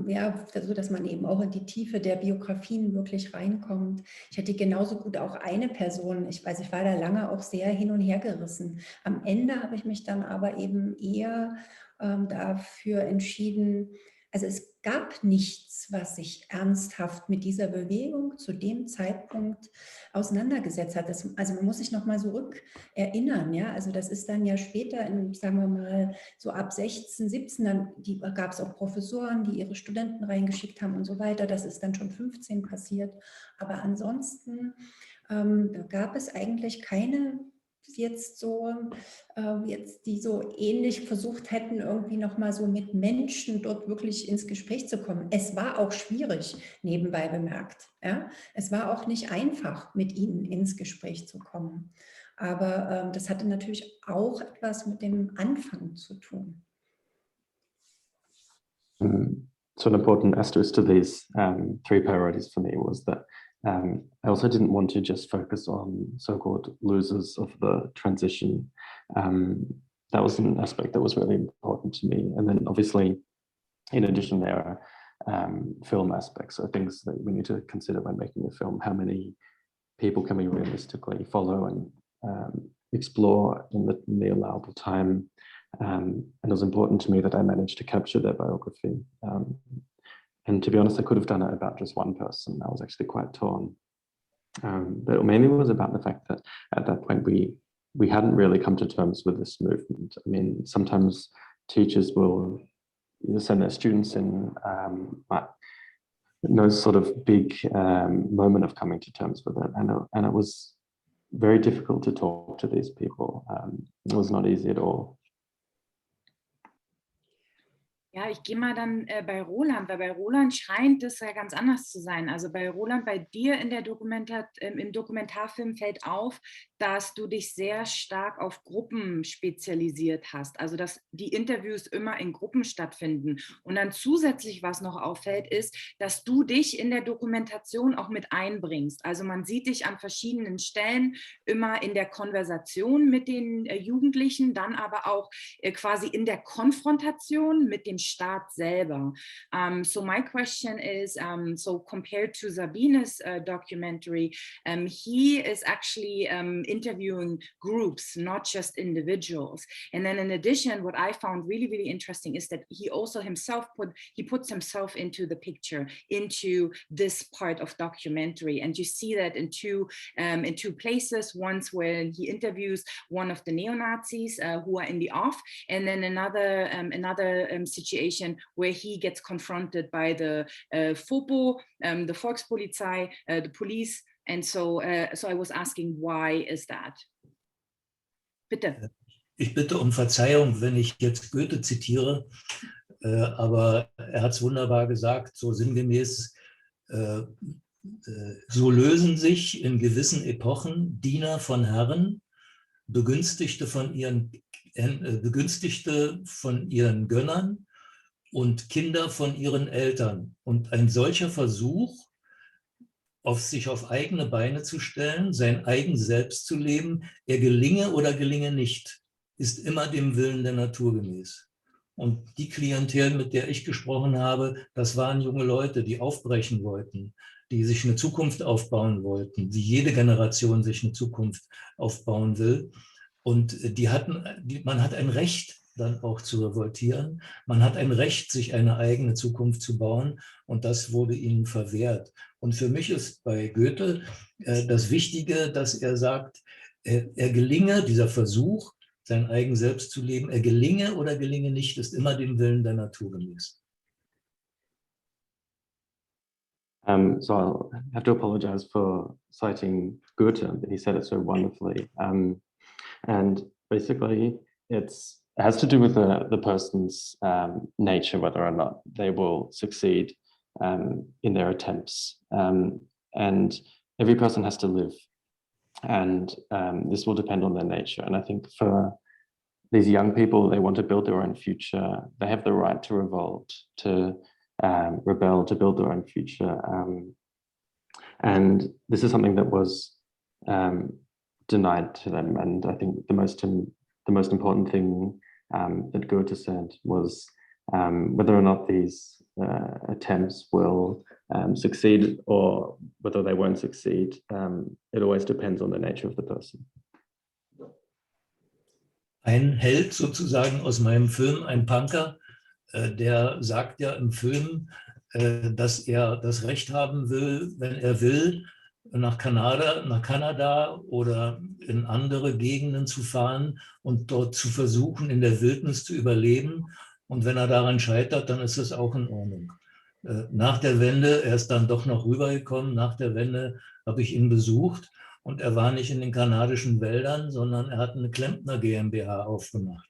ja, so dass man eben auch in die Tiefe der Biografien wirklich reinkommt. Ich hätte genauso gut auch eine Person, ich weiß, ich war da lange auch sehr hin und her gerissen. Am Ende habe ich mich dann aber eben eher dafür entschieden, also es gab nichts, was sich ernsthaft mit dieser Bewegung zu dem Zeitpunkt auseinandergesetzt hat. Also man muss sich noch mal so rückerinnern, ja, also das ist dann ja später, sagen wir mal so ab 16, 17, dann gab es auch Professoren, die ihre Studenten reingeschickt haben und so weiter. Das ist dann schon 15 passiert. Aber ansonsten gab es eigentlich keine jetzt so, die so ähnlich versucht hätten, irgendwie nochmal so mit Menschen dort wirklich ins Gespräch zu kommen. Es war auch schwierig, nebenbei bemerkt. Ja? Es war auch nicht einfach, mit ihnen ins Gespräch zu kommen. Aber das hatte natürlich auch etwas mit dem Anfang zu tun. So an important asterisk to these 3 priorities for me was that I also didn't want to just focus on so-called losers of the transition. That was an aspect that was really important to me. And then obviously, in addition, there are film aspects, so things that we need to consider when making a film. How many people can we realistically follow and explore in the allowable time? And it was important to me that I managed to capture their biography. And to be honest, I could have done it about just one person. I was actually quite torn. But mainly it was about the fact that at that point we hadn't really come to terms with this movement. I mean, sometimes teachers will send their students in no sort of big moment of coming to terms with it. And it was very difficult to talk to these people. It was not easy at all. Ja, ich gehe mal dann bei Roland, weil bei Roland scheint es ja ganz anders zu sein. Also bei Roland, bei dir in der im Dokumentarfilm fällt auf, dass du dich sehr stark auf Gruppen spezialisiert hast. Also dass die Interviews immer in Gruppen stattfinden. Und dann zusätzlich, was noch auffällt, ist, dass du dich in der Dokumentation auch mit einbringst. Also man sieht dich an verschiedenen Stellen immer in der Konversation mit den Jugendlichen, dann aber auch quasi in der Konfrontation mit dem Staat selber. So my question is, so compared to Sabine's documentary, he is actually interviewing groups, not just individuals. And then in addition, what I found really, really interesting is that he also himself puts himself into the picture, into this part of documentary. And you see that in two places, once when he interviews one of the neo-Nazis who are in the off, and then another situation where he gets confronted by the FOPO, the Volkspolizei, the police. And so I was asking, why is that? Bitte. Ich bitte um Verzeihung, wenn ich jetzt Goethe zitiere, aber er hat es wunderbar gesagt, so sinngemäß, so lösen sich in gewissen Epochen Diener von Herren Begünstigte von ihren Gönnern und Kinder von ihren Eltern. Und ein solcher Versuch, sich auf eigene Beine zu stellen, sein eigen Selbst zu leben, er gelinge oder gelinge nicht, ist immer dem Willen der Natur gemäß. Und die Klientel, mit der ich gesprochen habe, das waren junge Leute, die aufbrechen wollten, die sich eine Zukunft aufbauen wollten, wie jede Generation sich eine Zukunft aufbauen will. Und man hat ein Recht, dann auch zu revoltieren. Man hat ein Recht, sich eine eigene Zukunft zu bauen. Und das wurde ihnen verwehrt. Und für mich ist bei Goethe das Wichtige, dass er sagt, er gelinge, dieser Versuch, sein eigen Selbst zu leben, er gelinge oder gelinge nicht, ist immer dem Willen der Natur gemäß. So I'll have to apologize for citing Goethe, but he said it so wonderfully. And basically, it has to do with the person's nature, whether or not they will succeed in their attempts. And every person has to live. And this will depend on their nature. And I think for these young people, they want to build their own future. They have the right to revolt, to rebel, to build their own future. And this is something that was denied to them. And I think the most important thing that Goethe said was whether or not these attempts will succeed or whether they won't succeed. It always depends on the nature of the person. Ein Held sozusagen aus meinem Film, ein Punker, der sagt ja im Film, dass er das Recht haben will, wenn er will, nach Kanada oder in andere Gegenden zu fahren und dort zu versuchen, in der Wildnis zu überleben. Und wenn er daran scheitert, dann ist es auch in Ordnung. Nach der Wende, er ist dann doch noch rübergekommen, nach der Wende habe ich ihn besucht und er war nicht in den kanadischen Wäldern, sondern er hat eine Klempner GmbH aufgemacht.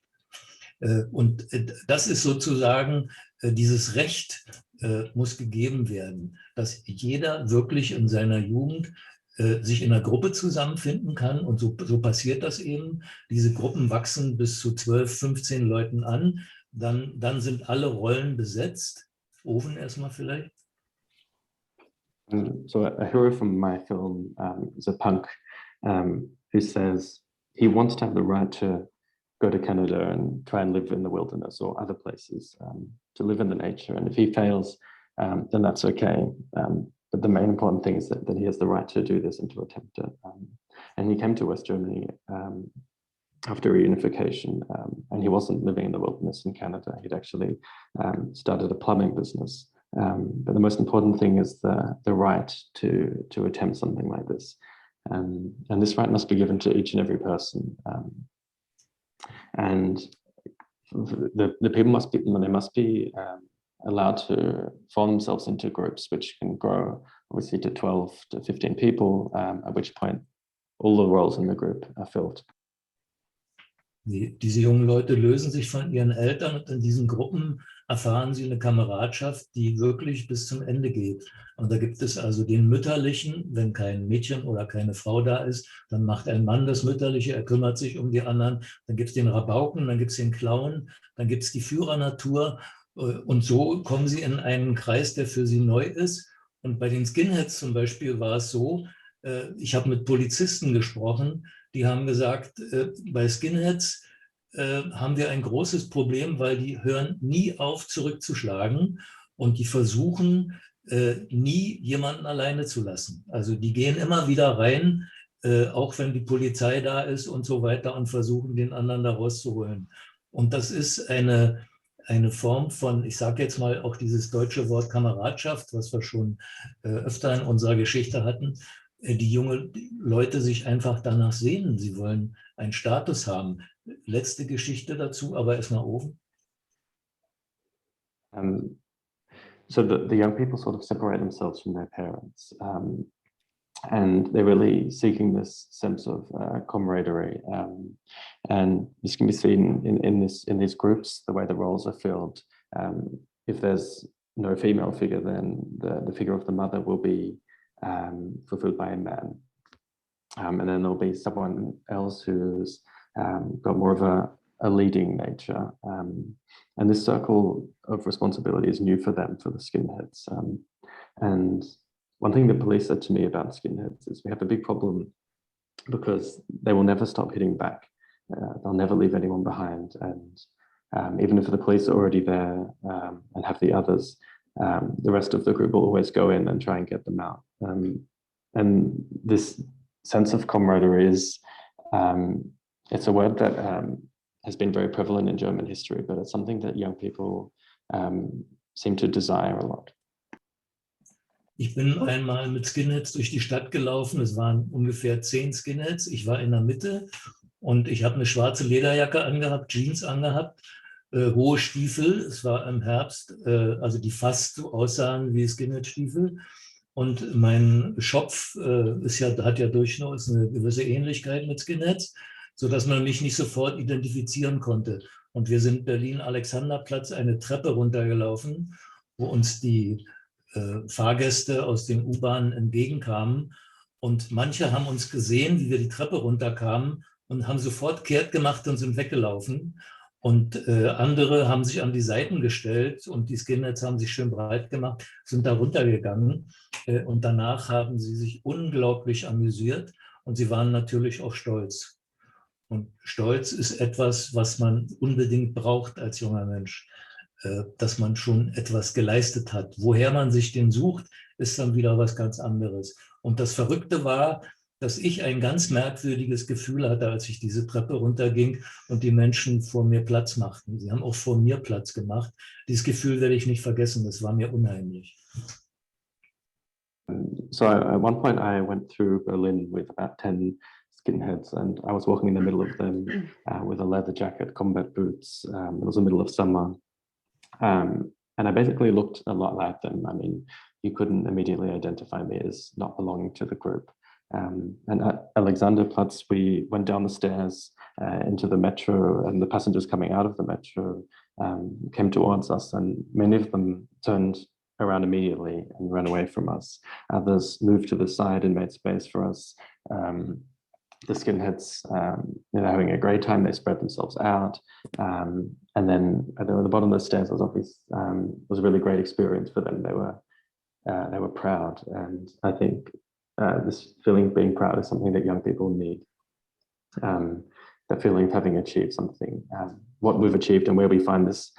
Und das ist sozusagen, dieses Recht muss gegeben werden, dass jeder wirklich in seiner Jugend sich in einer Gruppe zusammenfinden kann. Und so passiert das eben. Diese Gruppen wachsen bis zu 12, 15 Leuten an. Dann sind alle Rollen besetzt. Owen erstmal vielleicht. So a hero from my film is a punk who says he wants to have the right to go to Canada and try and live in the wilderness or other places, to live in the nature. And if he fails, then that's okay. But the main important thing is that he has the right to do this and to attempt it. And he came to West Germany after reunification, and he wasn't living in the wilderness in Canada. He'd actually started a plumbing business. But the most important thing is the right to attempt something like this. And this right must be given to each and every person. And the people must be allowed to form themselves into groups which can grow obviously to 12 to 15 people, at which point all the roles in the group are filled. Diese jungen Leute lösen sich von ihren Eltern und in diesen Gruppen erfahren sie eine Kameradschaft, die wirklich bis zum Ende geht. Und da gibt es also den Mütterlichen, wenn kein Mädchen oder keine Frau da ist, dann macht ein Mann das Mütterliche, er kümmert sich um die anderen. Dann gibt es den Rabauken, dann gibt es den Clown, dann gibt es die Führernatur. Und so kommen sie in einen Kreis, der für sie neu ist. Und bei den Skinheads zum Beispiel war es so, ich habe mit Polizisten gesprochen, die haben gesagt, bei Skinheads haben wir ein großes Problem, weil die hören nie auf, zurückzuschlagen und die versuchen nie, jemanden alleine zu lassen. Also die gehen immer wieder rein, auch wenn die Polizei da ist und so weiter und versuchen, den anderen da rauszuholen. Und das ist eine Form von, ich sage jetzt mal auch dieses deutsche Wort Kameradschaft, was wir schon öfter in unserer Geschichte hatten, die junge Leute sich einfach danach sehnen. Sie wollen einen Status haben. Letzte Geschichte dazu, aber erstmal Owen. So the young people sort of separate themselves from their parents, and they're really seeking this sense of camaraderie. And this can be seen in these groups, the way the roles are filled. If there's no female figure, then the figure of the mother will be fulfilled by a man. and then there'll be someone else who's got more of a leading nature. And this circle of responsibility is new for them, for the skinheads. And one thing the police said to me about skinheads is we have a big problem because they will never stop hitting back. They'll never leave anyone behind. And even if the police are already there and have the others, the rest of the group will always go in and try and get them out. And this sense of camaraderie is, it's a word that has been very prevalent in German history, but it's something that young people seem to desire a lot. Ich bin einmal mit Skinheads durch die Stadt gelaufen. Es waren ungefähr 10 Skinheads. Ich war in der Mitte und ich habe eine schwarze Lederjacke angehabt, Jeans angehabt, hohe Stiefel. Es war im Herbst, also die fast so aussahen wie Skinhead-Stiefel. Und mein Schopf hat ja durchaus eine gewisse Ähnlichkeit mit Skinheads, sodass man mich nicht sofort identifizieren konnte. Und wir sind Berlin-Alexanderplatz eine Treppe runtergelaufen, wo uns die Fahrgäste aus den U-Bahnen entgegenkamen. Und manche haben uns gesehen, wie wir die Treppe runterkamen und haben sofort kehrt gemacht und sind weggelaufen. Und andere haben sich an die Seiten gestellt und die Skinheads haben sich schön breit gemacht, sind da runtergegangen. Und danach haben sie sich unglaublich amüsiert und sie waren natürlich auch stolz. Und Stolz ist etwas, was man unbedingt braucht als junger Mensch, dass man schon etwas geleistet hat. Woher man sich den sucht, ist dann wieder was ganz anderes. Und das Verrückte war, dass ich ein ganz merkwürdiges Gefühl hatte, als ich diese Treppe runterging und die Menschen vor mir Platz machten. Sie haben auch vor mir Platz gemacht. Dieses Gefühl werde ich nicht vergessen, das war mir unheimlich. So at one point I went through Berlin with about 10 skinheads and I was walking in the middle of them with a leather jacket, combat boots. It was the middle of summer. And I basically looked a lot like them. I mean, you couldn't immediately identify me as not belonging to the group. And at Alexanderplatz, we went down the stairs into the metro, and the passengers coming out of the metro came towards us, and many of them turned around immediately and ran away from us. Others moved to the side and made space for us. The skinheads, having a great time, they spread themselves out. And then at the bottom of the stairs was a really great experience for them. They were proud, and I think this feeling of being proud is something that young people need. That feeling of having achieved something, what we've achieved and where we find this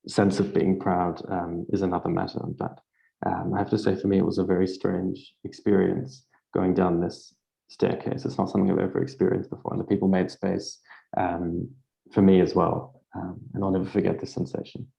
sense of being proud is another matter. But I have to say, for me, it was a very strange experience going down this staircase. It's not something I've ever experienced before, and the people made space for me as well, and I'll never forget this sensation.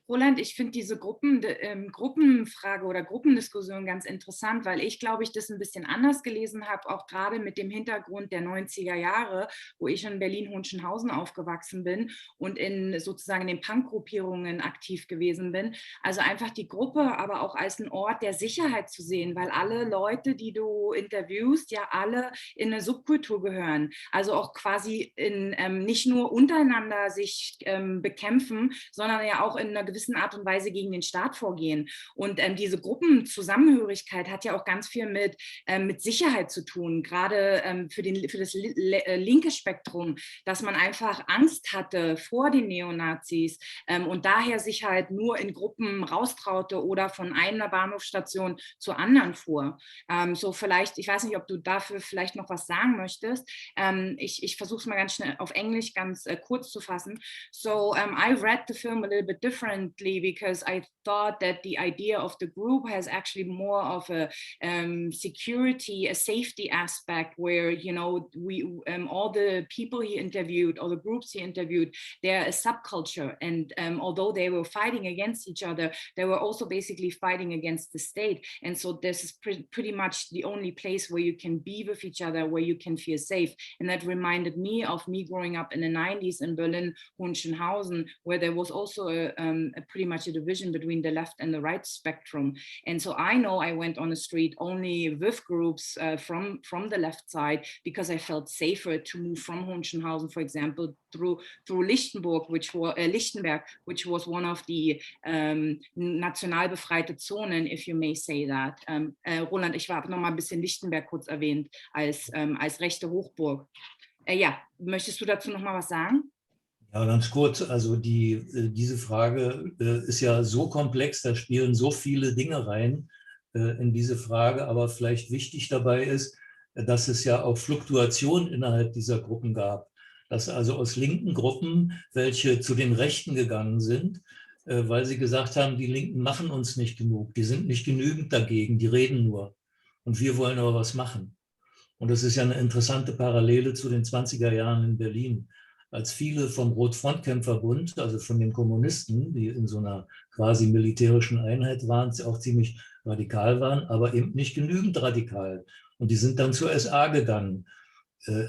Roland, ich finde diese Gruppenfrage oder Gruppendiskussion ganz interessant, weil ich, glaube ich, das ein bisschen anders gelesen habe, auch gerade mit dem Hintergrund der 90er Jahre, wo ich in Berlin-Hohenschönhausen aufgewachsen bin und sozusagen in den Punk-Gruppierungen aktiv gewesen bin. Also einfach die Gruppe, aber auch als ein Ort der Sicherheit zu sehen, weil alle Leute, die du interviewst, ja alle in eine Subkultur gehören. Also auch quasi nicht nur untereinander sich bekämpfen, sondern ja auch in einer gewissen Art und Weise gegen den Staat vorgehen. Und diese Gruppenzusammenhörigkeit hat ja auch ganz viel mit Sicherheit zu tun, gerade für das linke Spektrum, dass man einfach Angst hatte vor den Neonazis und daher sich halt nur in Gruppen raustraute oder von einer Bahnhofsstation zur anderen fuhr. So vielleicht, ich weiß nicht, ob du dafür vielleicht noch was sagen möchtest. Ich versuche es mal ganz schnell auf Englisch ganz kurz zu fassen. So I read the film a little bit differently because I thought that the idea of the group has actually more of a security, a safety aspect where, we all the people he interviewed, all the groups he interviewed, they're a subculture. And although they were fighting against each other, they were also basically fighting against the state. And so this is pretty much the only place where you can be with each other, where you can feel safe. And that reminded me of me growing up in the 90s in Berlin, Hohenschönhausen, where there was also pretty much a division between the left and the right spectrum. And so I know I went on the street only with groups from the left side, because I felt safer to move from Hohenschönhausen, for example, through Lichtenberg, which was one of the national befreite Zonen, if you may say that. Roland, ich habe noch mal ein bisschen Lichtenberg kurz erwähnt als rechte Hochburg. Ja, möchtest du dazu noch mal was sagen? Ja, ganz kurz. Also diese Frage ist ja so komplex, da spielen so viele Dinge rein in diese Frage. Aber vielleicht wichtig dabei ist, dass es ja auch Fluktuationen innerhalb dieser Gruppen gab. Dass also aus linken Gruppen welche zu den Rechten gegangen sind, weil sie gesagt haben, die Linken machen uns nicht genug, die sind nicht genügend dagegen, die reden nur. Und wir wollen aber was machen. Und das ist ja eine interessante Parallele zu den 20er Jahren in Berlin, als viele vom Rotfrontkämpferbund, also von den Kommunisten, die in so einer quasi militärischen Einheit waren, auch ziemlich radikal waren, aber eben nicht genügend radikal. Und die sind dann zur SA gegangen.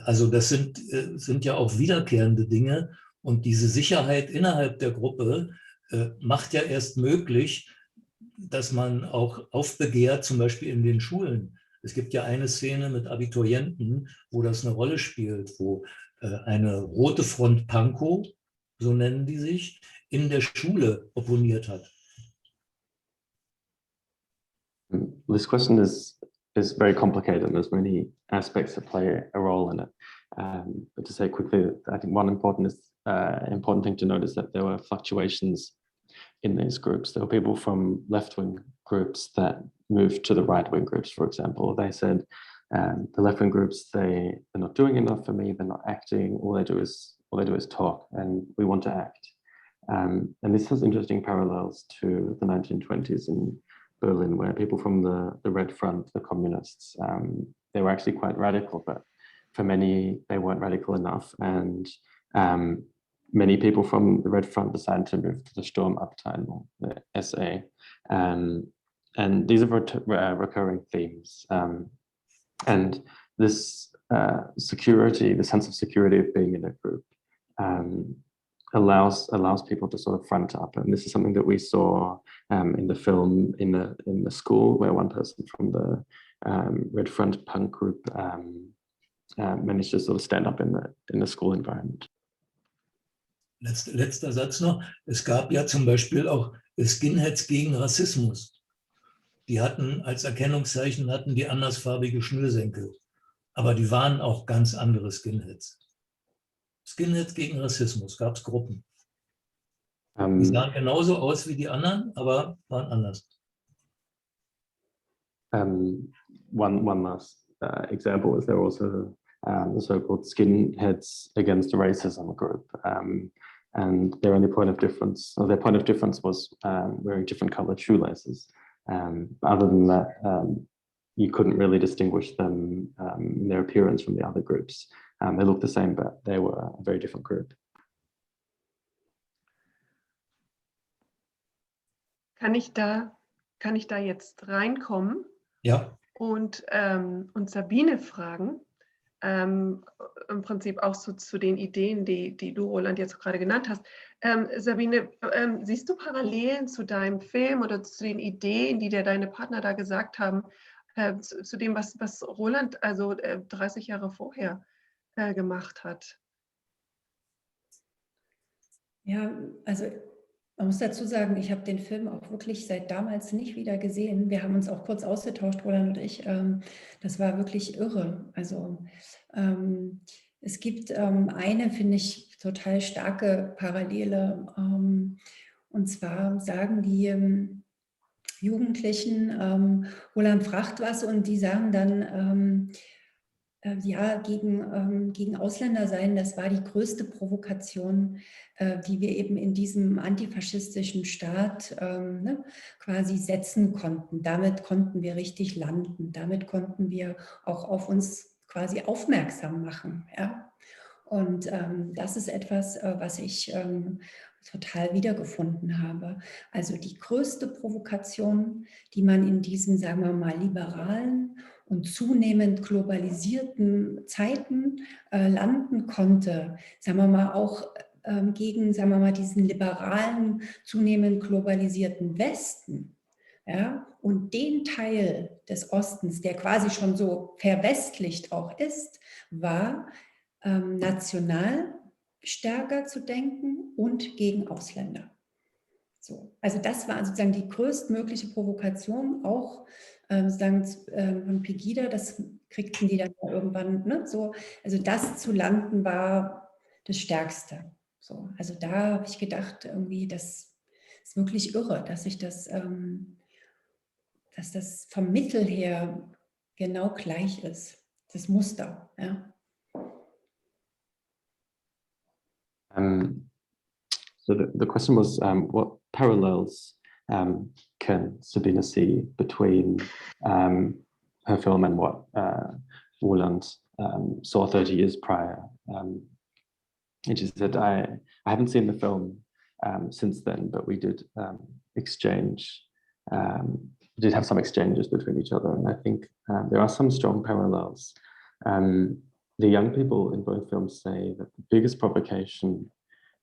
Also das sind ja auch wiederkehrende Dinge. Und diese Sicherheit innerhalb der Gruppe macht ja erst möglich, dass man auch aufbegehrt, zum Beispiel in den Schulen. Es gibt ja eine Szene mit Abiturienten, wo das eine Rolle spielt, wo eine rote Front Pankow, so nennen die sich, in der Schule opponiert hat. This question is very complicated and there's many aspects that play a role in it. But to say quickly, I think one important thing to note is that there were fluctuations in these groups. There were people from left-wing groups that moved to the right-wing groups, for example. They said, the left-wing groups, they're not doing enough for me, they're not acting, all they do is talk, and we want to act. And this has interesting parallels to the 1920s in Berlin, where people from the Red Front, the communists, they were actually quite radical, but for many, they weren't radical enough. And many people from the Red Front decided to move to the Sturmabteilung, the SA. And these are recurring themes. And this security, the sense of security of being in a group, allows people to sort of front up. And this is something that we saw in the film in the school, where one person from the Red Front punk group managed to sort of stand up in the school environment. Letzter Satz noch. Es gab ja zum Beispiel auch Skinheads gegen Rassismus. Die hatten als Erkennungszeichen die andersfarbige Schnürsenkel. Aber die waren auch ganz andere Skinheads. Skinheads gegen Rassismus, gab es Gruppen. Die sahen genauso aus wie die anderen, aber waren anders. One last example is there also the so-called skinheads against racism group. And their only point of difference, or their point of difference was wearing different colored shoelaces. Other than that, you couldn't really distinguish them in their appearance from the other groups. They looked the same, but they were a very different group. Kann ich da jetzt reinkommen? Ja. Und Sabine fragen, im Prinzip auch so zu den Ideen, die du, Roland, jetzt gerade genannt hast. Sabine, siehst du Parallelen zu deinem Film oder zu den Ideen, die dir deine Partner da gesagt haben, zu dem, was Roland also 30 Jahre vorher gemacht hat? Ja, also man muss dazu sagen, ich habe den Film auch wirklich seit damals nicht wieder gesehen. Wir haben uns auch kurz ausgetauscht, Roland und ich. Das war wirklich irre. Also es gibt eine, finde ich, total starke Parallele. Und zwar sagen die Jugendlichen, Roland fragt was und die sagen dann, ja, gegen Ausländer sein, das war die größte Provokation, die wir eben in diesem antifaschistischen Staat quasi setzen konnten. Damit konnten wir richtig landen. Damit konnten wir auch auf uns quasi aufmerksam machen. Ja? Und das ist etwas, was ich total wiedergefunden habe. Also die größte Provokation, die man in diesen, sagen wir mal, liberalen und zunehmend globalisierten Zeiten landen konnte, sagen wir mal auch gegen, sagen wir mal, diesen liberalen, zunehmend globalisierten Westen. Ja, und den Teil des Ostens, der quasi schon so verwestlicht auch ist, war national stärker zu denken und gegen Ausländer. So, also das war sozusagen die größtmögliche Provokation, auch sozusagen von Pegida, das kriegten die dann irgendwann, ne, so, also das zu landen war das Stärkste. So, also da habe ich gedacht, irgendwie, das ist wirklich irre, dass das vom Mittel her genau gleich ist, das Muster. Ja. So the question was, what parallels can Sabine see between her film and what Roland saw 30 years prior? And she said, I haven't seen the film since then, but we did exchange, we did have some exchanges between each other. And I think there are some strong parallels. The young people in both films say that the biggest provocation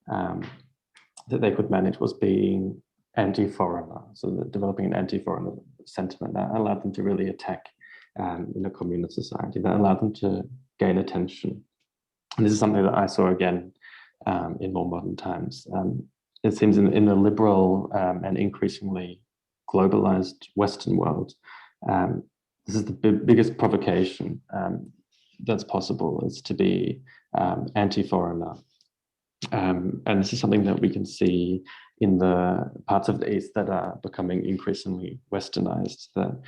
that they could manage was being anti-foreigner, so developing an anti-foreigner sentiment that allowed them to really attack in a communist society, that allowed them to gain attention. And this is something that I saw again in more modern times. It seems in the liberal and increasingly globalized Western world, this is the biggest provocation that's possible, is to be anti-foreigner. And this is something that we can see in the parts of the East that are becoming increasingly westernized, that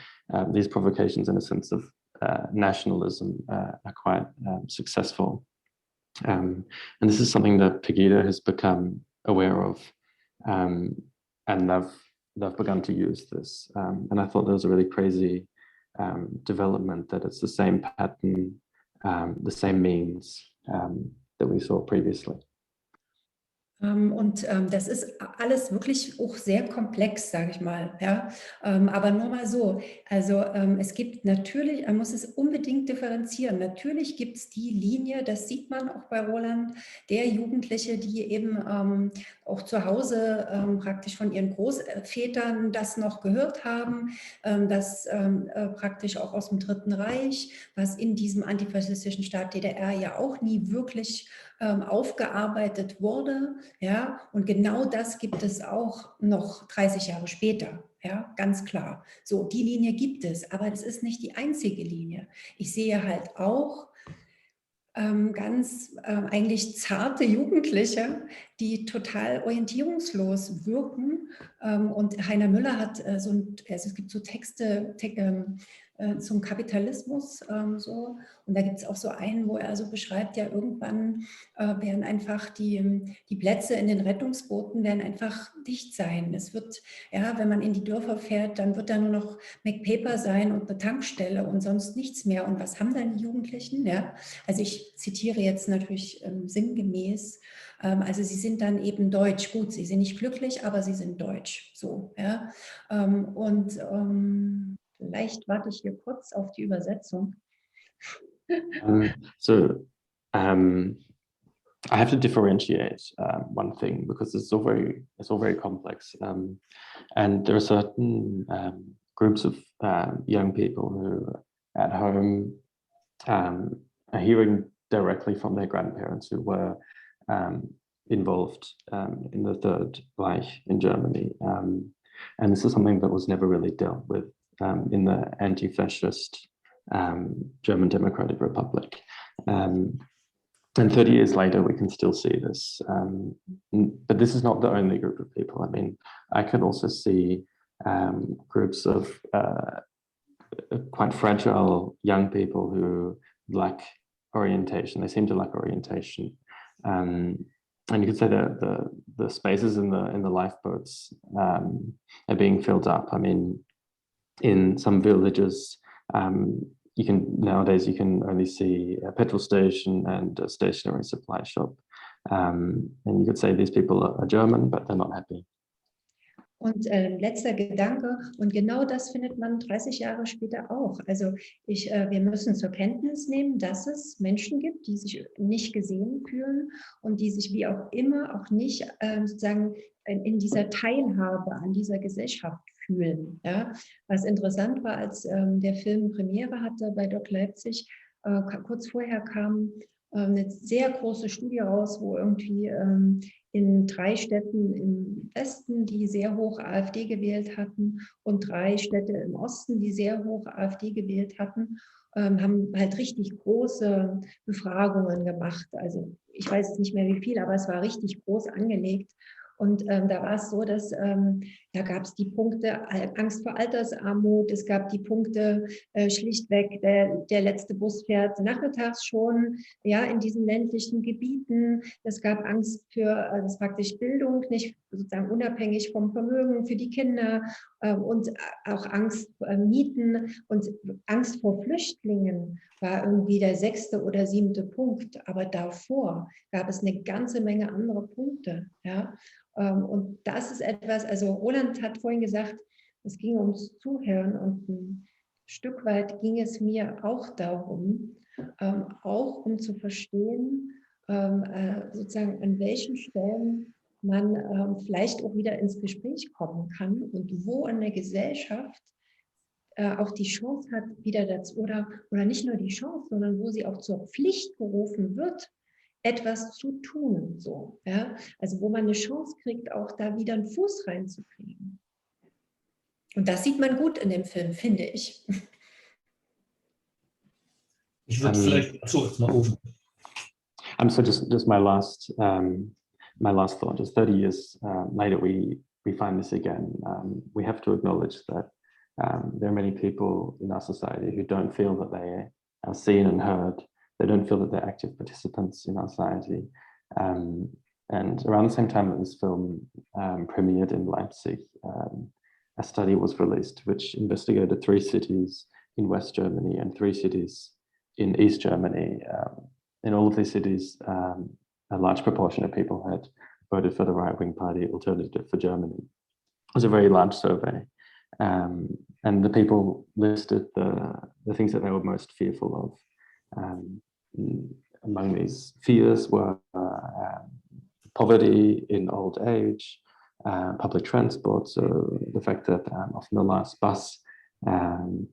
these provocations in a sense of nationalism are quite successful. And this is something that Pegida has become aware of, and they've begun to use this. And I thought that was a really crazy development, that it's the same pattern, the same means that we saw previously. Und das ist alles wirklich auch sehr komplex, sage ich mal. Ja? Aber nur mal so, also es gibt natürlich, man muss es unbedingt differenzieren. Natürlich gibt es die Linie, das sieht man auch bei Roland, der Jugendliche, die eben auch zu Hause praktisch von ihren Großvätern das noch gehört haben, das praktisch auch aus dem Dritten Reich, was in diesem antifaschistischen Staat DDR ja auch nie wirklich aufgearbeitet wurde, ja, und genau das gibt es auch noch 30 Jahre später, ja, ganz klar. So, die Linie gibt es, aber es ist nicht die einzige Linie. Ich sehe halt auch ganz eigentlich zarte Jugendliche, die total orientierungslos wirken. Und Heiner Müller hat also es gibt so Texte zum Kapitalismus so, und da gibt es auch so einen, wo er also beschreibt, ja, irgendwann werden einfach die Plätze in den Rettungsbooten werden einfach dicht sein. Es wird, ja, wenn man in die Dörfer fährt, dann wird da nur noch McPaper sein und eine Tankstelle und sonst nichts mehr. Und was haben dann die Jugendlichen? Ja? Also ich zitiere jetzt natürlich sinngemäß, also sie sind dann eben deutsch. Gut, sie sind nicht glücklich, aber sie sind deutsch. So, ja? Vielleicht warte ich hier kurz auf die Übersetzung. I have to differentiate one thing, because it's all very complex, and there are certain groups of young people who at home are hearing directly from their grandparents who were involved in the Third Reich in Germany, and this is something that was never really dealt with in the anti-fascist German Democratic Republic. And 30 years later, we can still see this. But this is not the only group of people. I mean, I can also see groups of quite fragile young people who lack orientation. They seem to lack orientation. And you could say that the spaces in the lifeboats are being filled up. I mean, in some villages, nowadays you can only see a petrol station and a stationary supply shop. And you could say these people are German, but they're not happy. Und letzter Gedanke, und genau das findet man 30 Jahre später auch. Also wir müssen zur Kenntnis nehmen, dass es Menschen gibt, die sich nicht gesehen fühlen und die sich wie auch immer auch nicht sozusagen in dieser Teilhabe an dieser Gesellschaft fühlen. Ja? Was interessant war, als der Film Premiere hatte bei Doc Leipzig, kurz vorher kam eine sehr große Studie raus, wo irgendwie in 3 Städten im Westen, die sehr hoch AfD gewählt hatten, und 3 Städte im Osten, die sehr hoch AfD gewählt hatten, haben halt richtig große Befragungen gemacht. Also ich weiß jetzt nicht mehr wie viel, aber es war richtig groß angelegt. Und da war es so, dass da gab es die Punkte Angst vor Altersarmut, es gab die Punkte schlichtweg, der letzte Bus fährt nachmittags schon, ja, in diesen ländlichen Gebieten. Es gab Angst für das praktisch Bildung, nicht sozusagen unabhängig vom Vermögen für die Kinder, und auch Angst vor Mieten und Angst vor Flüchtlingen war irgendwie der 6. oder 7. Punkt. Aber davor gab es eine ganze Menge andere Punkte, ja. Und das ist etwas, also Roland hat vorhin gesagt, es ging ums Zuhören, und ein Stück weit ging es mir auch darum, auch um zu verstehen, sozusagen an welchen Stellen man vielleicht auch wieder ins Gespräch kommen kann und wo in der Gesellschaft auch die Chance hat, wieder dazu, oder nicht nur die Chance, sondern wo sie auch zur Pflicht gerufen wird, etwas zu tun, so, ja? Also wo man eine Chance kriegt, auch da wieder einen Fuß reinzukriegen. Und das sieht man gut in dem Film, finde ich. Ich würde vielleicht, so jetzt mal oben. So just my last thought. Just 30 years later, we find this again. We have to acknowledge that there are many people in our society who don't feel that they are seen and heard. They don't feel that they're active participants in our society. And around the same time that this film premiered in Leipzig, a study was released which investigated 3 cities in West Germany and 3 cities in East Germany. In all of these cities, a large proportion of people had voted for the right-wing party Alternative for Germany. It was a very large survey. And the people listed the things that they were most fearful of. Among these fears were poverty in old age, public transport, so the fact that often the last bus will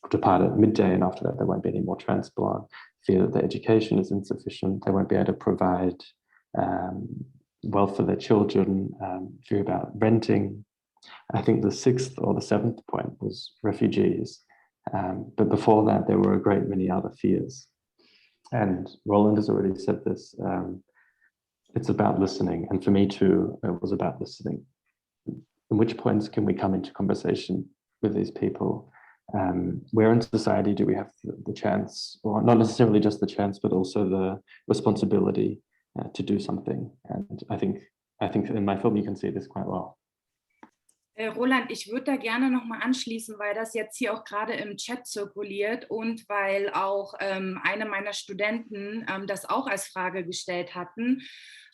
depart at midday, and after that there won't be any more transport, fear that their education is insufficient, they won't be able to provide wealth for their children, fear about renting. I think the 6th or the 7th point was refugees, but before that there were a great many other fears. And Roland has already said this, it's about listening. And for me too, it was about listening. In which points can we come into conversation with these people? Where in society do we have the chance, or not necessarily just the chance, but also the responsibility to do something? And I think in my film you can see this quite well. Roland, ich würde da gerne nochmal anschließen, weil das jetzt hier auch gerade im Chat zirkuliert und weil auch eine meiner Studenten das auch als Frage gestellt hatten.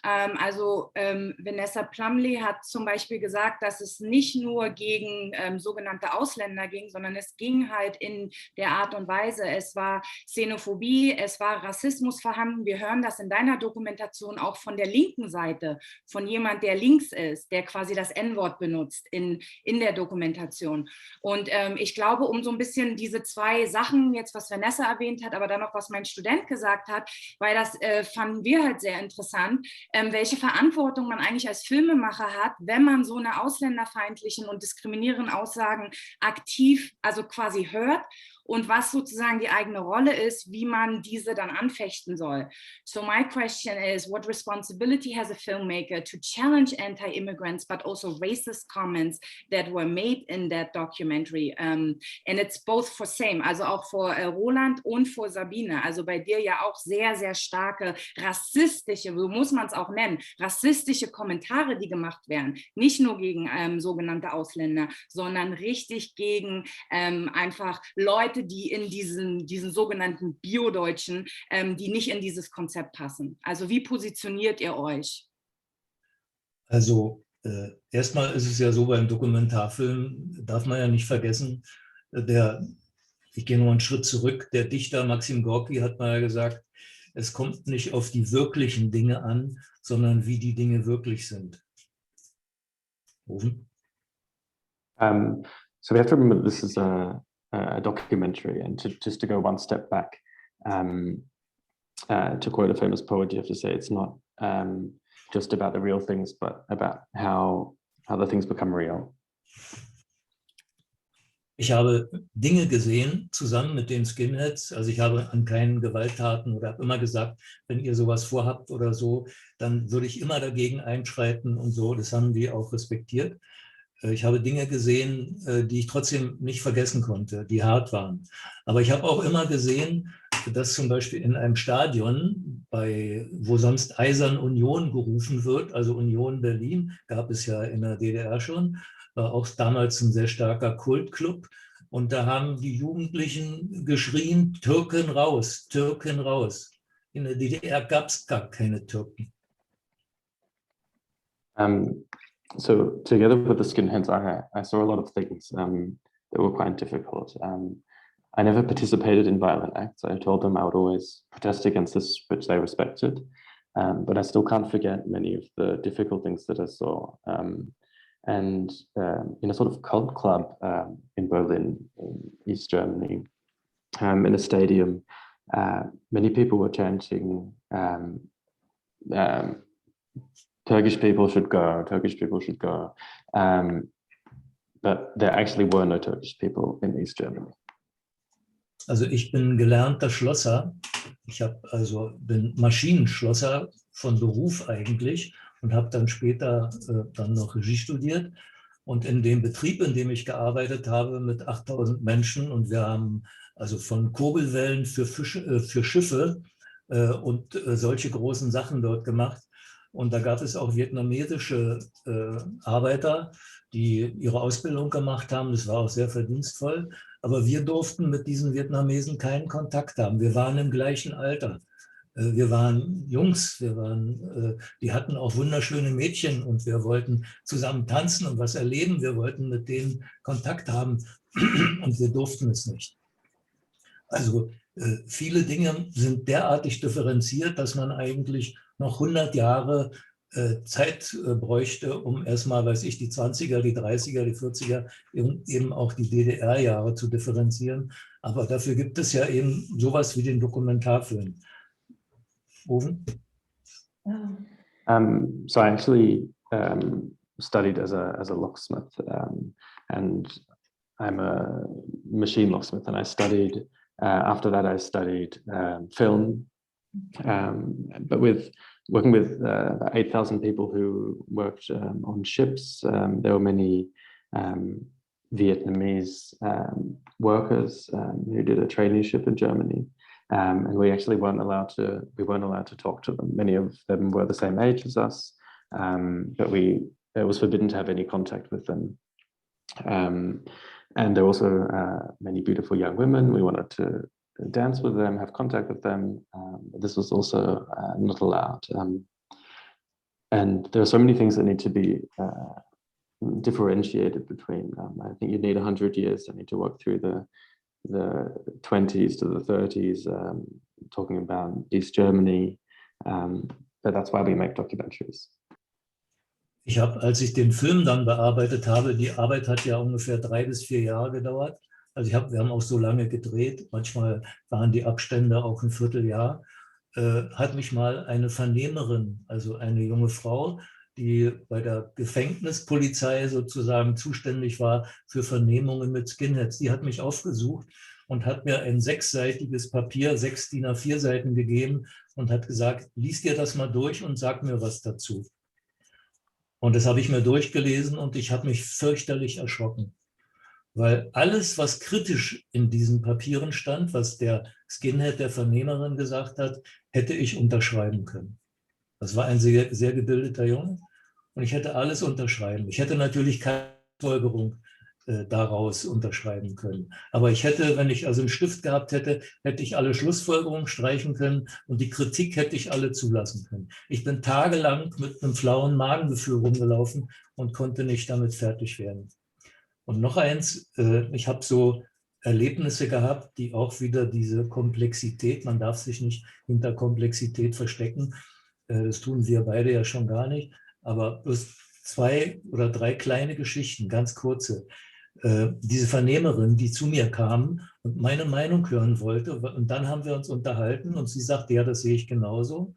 Vanessa Plumley hat zum Beispiel gesagt, dass es nicht nur gegen sogenannte Ausländer ging, sondern es ging halt in der Art und Weise, es war Xenophobie, es war Rassismus vorhanden. Wir hören das in deiner Dokumentation auch von der linken Seite, von jemand, der links ist, der quasi das N-Wort benutzt in der Dokumentation. Und ich glaube, um so ein bisschen diese 2 Sachen, jetzt was Vanessa erwähnt hat, aber dann noch was mein Student gesagt hat, weil das fanden wir halt sehr interessant, welche Verantwortung man eigentlich als Filmemacher hat, wenn man so eine ausländerfeindlichen und diskriminierenden Aussagen aktiv, also quasi hört, und was sozusagen die eigene Rolle ist, wie man diese dann anfechten soll. So my question is, what responsibility has a filmmaker to challenge anti-immigrants, but also racist comments that were made in that documentary? And it's both for same, also auch vor Roland und vor Sabine. Also bei dir ja auch sehr, sehr starke rassistische, so muss man es auch nennen, rassistische Kommentare, die gemacht werden. Nicht nur gegen sogenannte Ausländer, sondern richtig gegen einfach Leute, die in diesen sogenannten Bio-Deutschen, die nicht in dieses Konzept passen. Also wie positioniert ihr euch? Also Erstmal ist es ja so, beim Dokumentarfilm darf man ja nicht vergessen, ich gehe nur einen Schritt zurück, der Dichter Maxim Gorki hat mal gesagt, es kommt nicht auf die wirklichen Dinge an, sondern wie die Dinge wirklich sind. Ofen? So we have to remember this is a documentary, and just to go one step back, to quote a famous poet, you have to say it's not just about the real things, but about how the things become real. Ich habe Dinge gesehen, zusammen mit den Skinheads. Also ich habe an keinen Gewalttaten oder habe immer gesagt, wenn ihr sowas vorhabt oder so, dann würde ich immer dagegen einschreiten und so. Das haben die auch respektiert. Ich habe Dinge gesehen, die ich trotzdem nicht vergessen konnte, die hart waren. Aber ich habe auch immer gesehen, dass zum Beispiel in einem Stadion, wo sonst Eisern Union gerufen wird, also Union Berlin, gab es ja in der DDR schon, war auch damals ein sehr starker Kultclub. Und da haben die Jugendlichen geschrien, Türken raus, Türken raus. In der DDR gab es gar keine Türken. So together with the skinheads, I saw a lot of things that were quite difficult. I never participated in violent acts. I told them I would always protest against this, which they respected. But I still can't forget many of the difficult things that I saw. And in a sort of cult club in Berlin, in East Germany, in a stadium, many people were chanting, Turkish people should go, Turkish people should go. But there actually were no Turkish people in East Germany. Also ich bin gelernter Schlosser. Bin Maschinenschlosser von Beruf eigentlich und habe dann später dann noch Regie studiert. Und in dem Betrieb, in dem ich gearbeitet habe, mit 8000 Menschen, und wir haben also von Kurbelwellen für Schiffe und solche großen Sachen dort gemacht. Und da gab es auch vietnamesische Arbeiter, die ihre Ausbildung gemacht haben. Das war auch sehr verdienstvoll. Aber wir durften mit diesen Vietnamesen keinen Kontakt haben. Wir waren im gleichen Alter. Wir waren Jungs, die hatten auch wunderschöne Mädchen und wir wollten zusammen tanzen und was erleben. Wir wollten mit denen Kontakt haben und wir durften es nicht. Also viele Dinge sind derartig differenziert, dass man eigentlich noch 100 Jahre Zeit bräuchte, um erstmal, weiß ich, die 20er, die 30er, die 40er, eben auch die DDR-Jahre zu differenzieren. Aber dafür gibt es ja eben sowas wie den Dokumentarfilm. Oven? So I actually studied as a locksmith, and I'm a machine locksmith, and I studied, after that I studied film, but working with about 8,000 people who worked on ships. There were many Vietnamese workers who did a traineeship in Germany, and we actually weren't allowed to talk to them. Many of them were the same age as us, but it was forbidden to have any contact with them. And there were also many beautiful young women. We wanted to dance with them, have contact with them. This was also not allowed. And there are so many things that need to be differentiated between. I think you need 100 years. I need to work through the 20s to the 30s, talking about East Germany. But that's why we make documentaries. Ich habe, als ich den Film dann bearbeitet habe, die Arbeit hat ja ungefähr 3 bis 4 Jahre gedauert. Also wir haben auch so lange gedreht, manchmal waren die Abstände auch ein Vierteljahr, hat mich mal eine Vernehmerin, also eine junge Frau, die bei der Gefängnispolizei sozusagen zuständig war für Vernehmungen mit Skinheads, die hat mich aufgesucht und hat mir ein 6-seitiges Papier, 6 DIN A4 Seiten gegeben und hat gesagt, lies dir das mal durch und sag mir was dazu. Und das habe ich mir durchgelesen und ich habe mich fürchterlich erschrocken. Weil alles, was kritisch in diesen Papieren stand, was der Skinhead der Vernehmerin gesagt hat, hätte ich unterschreiben können. Das war ein sehr, sehr gebildeter Junge und ich hätte alles unterschreiben. Ich hätte natürlich keine Folgerung daraus unterschreiben können. Aber ich hätte, wenn ich also einen Stift gehabt hätte, hätte ich alle Schlussfolgerungen streichen können und die Kritik hätte ich alle zulassen können. Ich bin tagelang mit einem flauen Magengefühl rumgelaufen und konnte nicht damit fertig werden. Und noch eins, ich habe so Erlebnisse gehabt, die auch wieder diese Komplexität, man darf sich nicht hinter Komplexität verstecken, das tun wir beide ja schon gar nicht, aber bloß 2 oder 3 kleine Geschichten, ganz kurze. Diese Vernehmerin, die zu mir kam und meine Meinung hören wollte, und dann haben wir uns unterhalten und sie sagte, ja, das sehe ich genauso.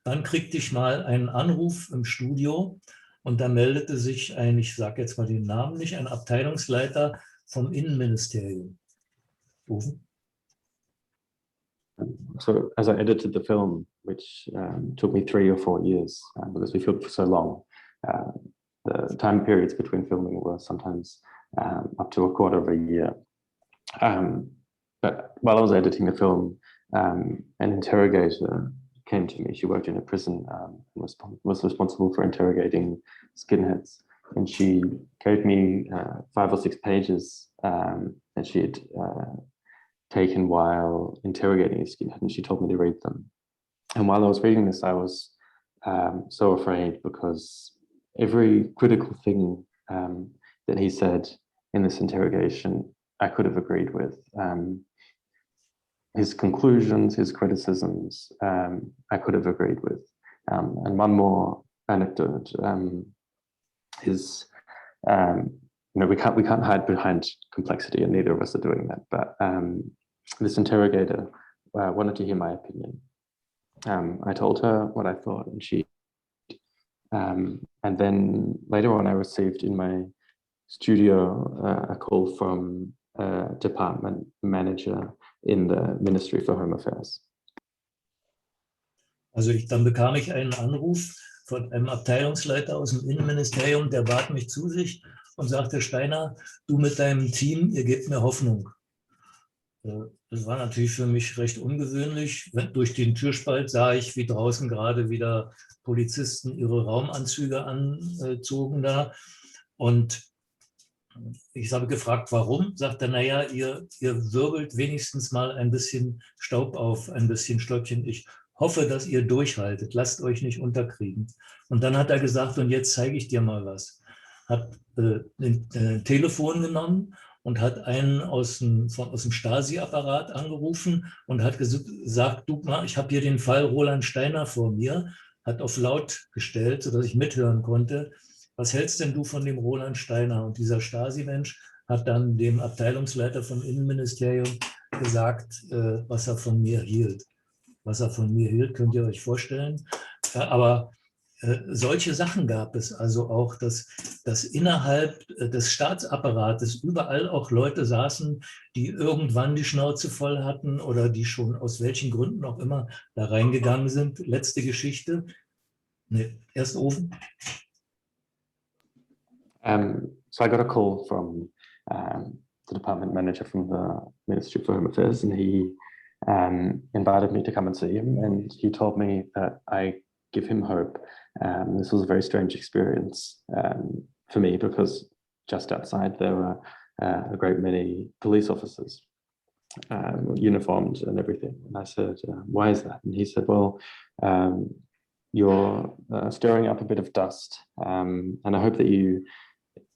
Dann kriegte ich mal einen Anruf im Studio und da meldete sich ein, ich sage jetzt mal den Namen nicht, ein Abteilungsleiter vom Innenministerium. Rufen? So as I edited the film, which took me 3 or 4 years because we filmed for so long, the time periods between filming were sometimes up to a quarter of a year. But while I was editing the film, an interrogator came to me. She worked in a prison and was responsible for interrogating skinheads. And she gave me 5 or 6 pages that she had taken while interrogating a skinhead, and she told me to read them. And while I was reading this, I was so afraid because every critical thing that he said in this interrogation, I could have agreed with. His conclusions, his criticisms, I could have agreed with. And one more anecdote is, we can't hide behind complexity, and neither of us are doing that. But this interrogator wanted to hear my opinion. I told her what I thought, and she. And then later on, I received in my studio a call from a department manager in the Ministry for Home Affairs. Also dann bekam ich einen Anruf von einem Abteilungsleiter aus dem Innenministerium, der bat mich zu sich und sagte, Steiner, du mit deinem Team, ihr gebt mir Hoffnung. Das war natürlich für mich recht ungewöhnlich. Durch den Türspalt sah ich, wie draußen gerade wieder Polizisten ihre Raumanzüge anzogen da. Und ich habe gefragt, warum? Sagt er, naja, ihr wirbelt wenigstens mal ein bisschen Staub auf, ein bisschen Stäubchen. Ich hoffe, dass ihr durchhaltet, lasst euch nicht unterkriegen. Und dann hat er gesagt, und jetzt zeige ich dir mal was. Hat ein Telefon genommen und hat einen aus dem Stasi-Apparat angerufen und hat gesagt, du mal, ich habe hier den Fall Roland Steiner vor mir, hat auf laut gestellt, sodass ich mithören konnte. Was hältst denn du von dem Roland Steiner? Und dieser Stasi-Mensch hat dann dem Abteilungsleiter vom Innenministerium gesagt, was er von mir hielt. Was er von mir hielt, könnt ihr euch vorstellen. Aber solche Sachen gab es also auch, dass innerhalb des Staatsapparates überall auch Leute saßen, die irgendwann die Schnauze voll hatten oder die schon aus welchen Gründen auch immer da reingegangen sind. Letzte Geschichte. Nee, erst Ofen. So I got a call from the department manager from the Ministry for Home Affairs, and he invited me to come and see him, and he told me that I give him hope. This was a very strange experience for me because just outside there were a great many police officers, uniformed and everything. And I said, why is that? And he said, well, you're stirring up a bit of dust, and I hope that you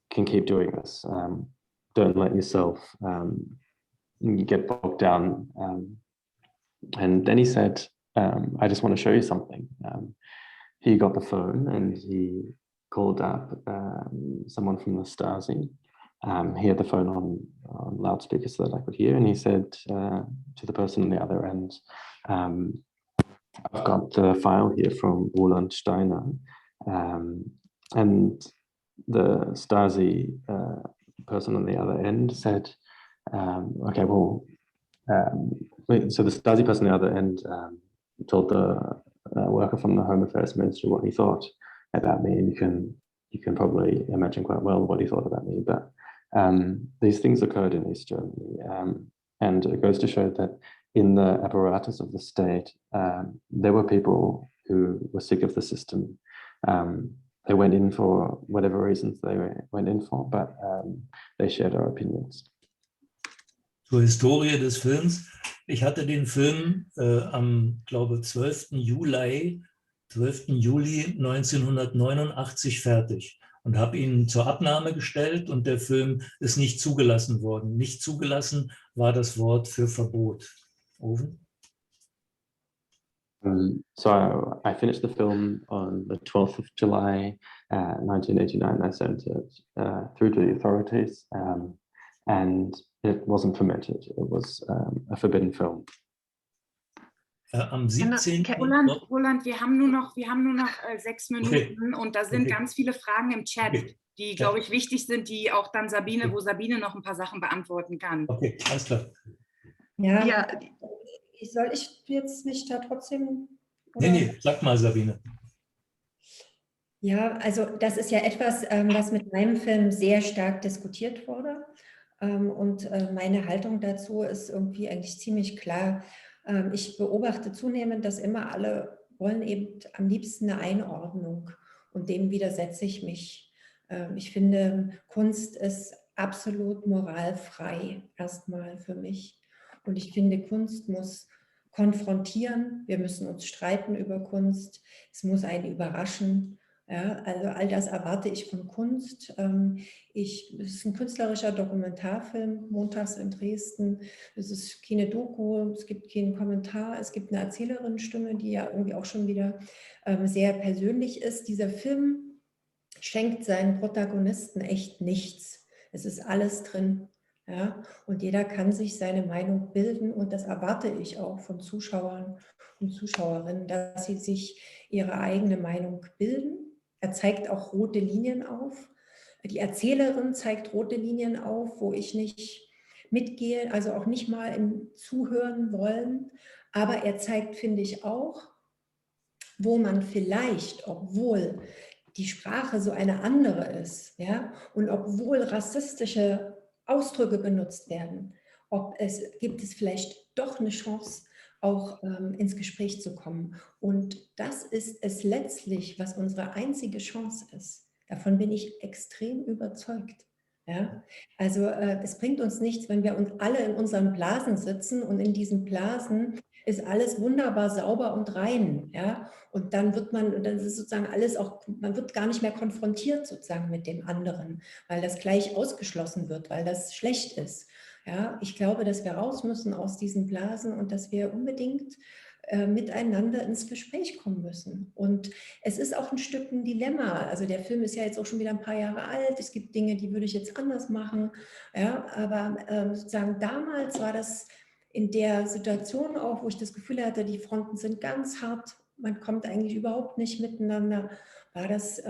can keep doing this. Don't let yourself get bogged down. And then he said, I just want to show you something. He got the phone and he called up someone from the Stasi. He had the phone on loudspeaker so that I could hear, and he said to the person on the other end, I've got the file here from Roland Steiner. And the Stasi person on the other end said, okay, well, so the Stasi person on the other end told the worker from the Home Affairs Ministry what he thought about me, and you can probably imagine quite well what he thought about me. But these things occurred in East Germany, and it goes to show that in the apparatus of the state, there were people who were sick of the system, they went in for whatever reasons they went in for, but they shared our opinions. Zur Historie des Films. Ich hatte den Film am, glaube 12. Juli 1989 fertig und habe ihn zur Abnahme gestellt und der Film ist nicht zugelassen worden. Nicht zugelassen war das Wort für Verbot. Owen? So I finished the film on the 12th of July 1989. I sent it through to the authorities and it wasn't permitted. It was a forbidden film. Am 17. Roland, wir haben nur noch 6 Minuten und da sind ganz viele Fragen im Chat, die, glaube ich, wichtig sind, die auch dann Sabine, wo Sabine noch ein paar Sachen beantworten kann. Okay, alles klar. Ja, soll ich jetzt mich da trotzdem... Oder? Nee, sag mal, Sabine. Ja, also das ist ja etwas, was mit meinem Film sehr stark diskutiert wurde. Und meine Haltung dazu ist irgendwie eigentlich ziemlich klar. Ich beobachte zunehmend, dass immer alle wollen eben am liebsten eine Einordnung und dem widersetze ich mich. Ich finde, Kunst ist absolut moralfrei erstmal für mich. Und ich finde, Kunst muss konfrontieren, wir müssen uns streiten über Kunst, es muss einen überraschen. Ja, also all das erwarte ich von Kunst. Es ist ein künstlerischer Dokumentarfilm, montags in Dresden. Es ist keine Doku, es gibt keinen Kommentar, es gibt eine Erzählerinnenstimme, die ja irgendwie auch schon wieder sehr persönlich ist. Dieser Film schenkt seinen Protagonisten echt nichts. Es ist alles drin. Ja? Und jeder kann sich seine Meinung bilden und das erwarte ich auch von Zuschauern und Zuschauerinnen, dass sie sich ihre eigene Meinung bilden. Er zeigt auch rote Linien auf. Die Erzählerin zeigt rote Linien auf, wo ich nicht mitgehe, also auch nicht mal im Zuhören wollen. Aber er zeigt, finde ich, auch, wo man vielleicht, obwohl die Sprache so eine andere ist, ja, und obwohl rassistische Ausdrücke benutzt werden, gibt es vielleicht doch eine Chance, auch ins Gespräch zu kommen. Und das ist es letztlich, was unsere einzige Chance ist. Davon bin ich extrem überzeugt. Ja? Also es bringt uns nichts, wenn wir uns alle in unseren Blasen sitzen und in diesen Blasen ist alles wunderbar sauber und rein. Ja? Und dann dann ist sozusagen alles auch, man wird gar nicht mehr konfrontiert sozusagen mit dem anderen, weil das gleich ausgeschlossen wird, weil das schlecht ist. Ja, ich glaube, dass wir raus müssen aus diesen Blasen und dass wir unbedingt miteinander ins Gespräch kommen müssen. Und es ist auch ein Stück ein Dilemma. Also der Film ist ja jetzt auch schon wieder ein paar Jahre alt. Es gibt Dinge, die würde ich jetzt anders machen. Ja, aber sozusagen damals war das in der Situation auch, wo ich das Gefühl hatte, die Fronten sind ganz hart, man kommt eigentlich überhaupt nicht miteinander, war das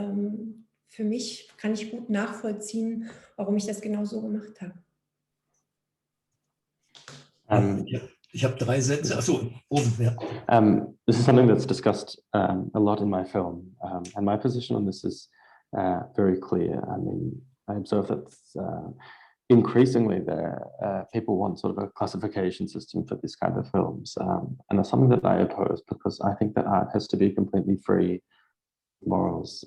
für mich, kann ich gut nachvollziehen, warum ich das genau so gemacht habe. Ich habe 3 Sätze. Achso, oben, ja. This is something that's discussed a lot in my film, and my position on this is very clear. I mean, I observe that increasingly people want sort of a classification system for this kind of films, and that's something that I oppose because I think that art has to be completely free of morals.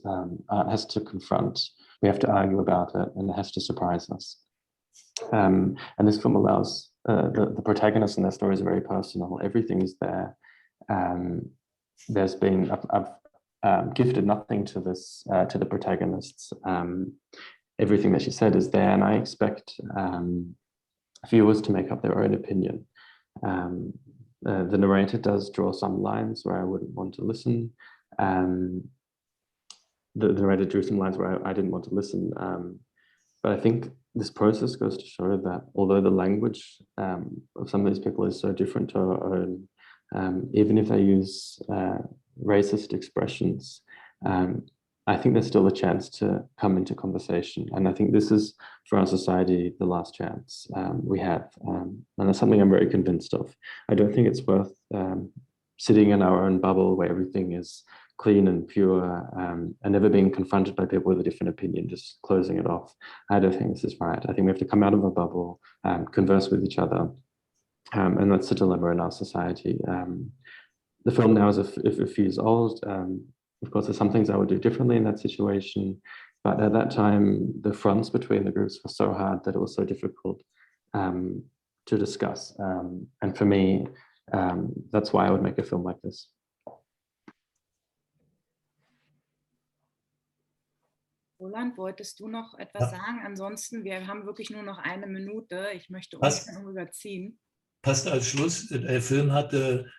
Art has to confront, we have to argue about it, and it has to surprise us. And this film allows the protagonists and their stories are very personal. Everything is there. There's been I've gifted nothing to this to the protagonists. Everything that she said is there, and I expect viewers to make up their own opinion. The narrator does draw some lines where I wouldn't want to listen. The narrator drew some lines where I didn't want to listen, but I think this process goes to show that although the language of some of these people is so different to our own, even if they use racist expressions, I think there's still a chance to come into conversation. And I think this is, for our society, the last chance we have. And that's something I'm very convinced of. I don't think it's worth sitting in our own bubble where everything is clean and pure, and never being confronted by people with a different opinion, just closing it off. I don't think this is right. I think we have to come out of a bubble, converse with each other, and that's the dilemma in our society. The film now is a few years old. of course, there's some things I would do differently in that situation. But at that time, the fronts between the groups were so hard that it was so difficult to discuss. And for me, that's why I would make a film like this. Roland, wolltest du noch etwas sagen? Ansonsten, wir haben wirklich nur noch 1 Minute. Ich möchte ungern überziehen. Passt als Schluss. Der Film hatte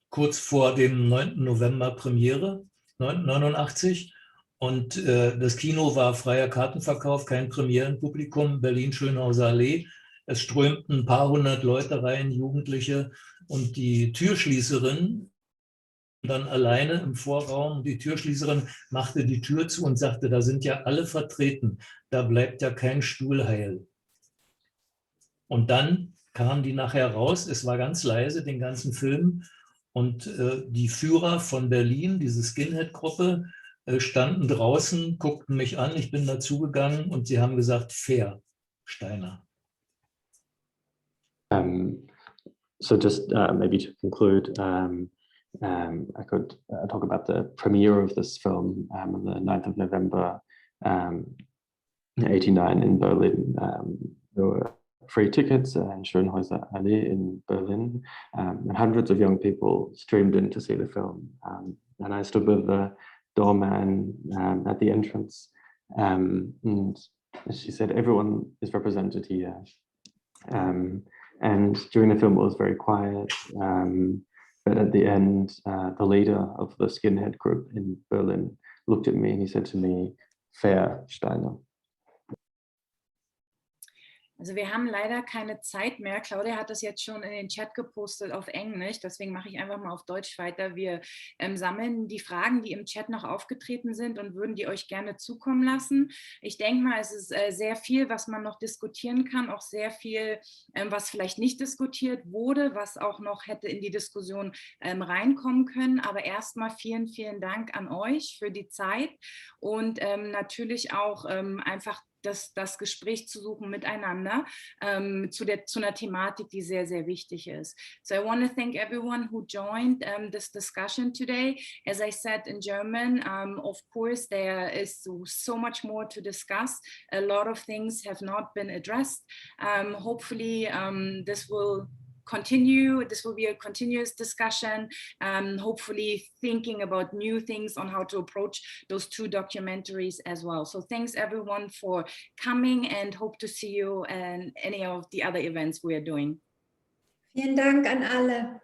kurz vor dem 9. November Premiere, 1989. Und das Kino war freier Kartenverkauf, kein Premierenpublikum, Berlin-Schönhauser Allee. Es strömten ein paar hundert Leute rein, Jugendliche. Und die Türschließerin dann alleine im Vorraum. Die Türschließerin machte die Tür zu und sagte, da sind ja alle vertreten, da bleibt ja kein Stuhl heil. Und dann kamen die nachher raus, es war ganz leise, den ganzen Film. Und die Führer von Berlin, diese Skinhead-Gruppe, standen draußen, guckten mich an, ich bin dazugegangen und sie haben gesagt, fair, Steiner. So just maybe to conclude, I could talk about the premiere of this film on the 9th of November 89 in Berlin. There were free tickets in Schönhauser Allee in Berlin, and hundreds of young people streamed in to see the film. And I stood with the doorman at the entrance, and she said, everyone is represented here. And during the film, it was very quiet. But at the end, the leader of the skinhead group in Berlin looked at me and he said to me, fair, Steiner. Also wir haben leider keine Zeit mehr. Claudia hat das jetzt schon in den Chat gepostet auf Englisch, deswegen mache ich einfach mal auf Deutsch weiter. Wir sammeln die Fragen, die im Chat noch aufgetreten sind und würden die euch gerne zukommen lassen. Ich denke mal, es ist sehr viel, was man noch diskutieren kann, auch sehr viel, was vielleicht nicht diskutiert wurde, was auch noch hätte in die Diskussion reinkommen können. Aber erstmal vielen, vielen Dank an euch für die Zeit und natürlich auch einfach das Gespräch zu suchen miteinander zu einer Thematik, die sehr, sehr wichtig ist. So I want to thank everyone who joined this discussion today. As I said in German, of course, there is so much more to discuss. A lot of things have not been addressed. Hopefully, this will continue. This will be a continuous discussion, hopefully thinking about new things on how to approach those 2 documentaries as well. So thanks everyone for coming and hope to see you in any of the other events we are doing. Vielen Dank an alle.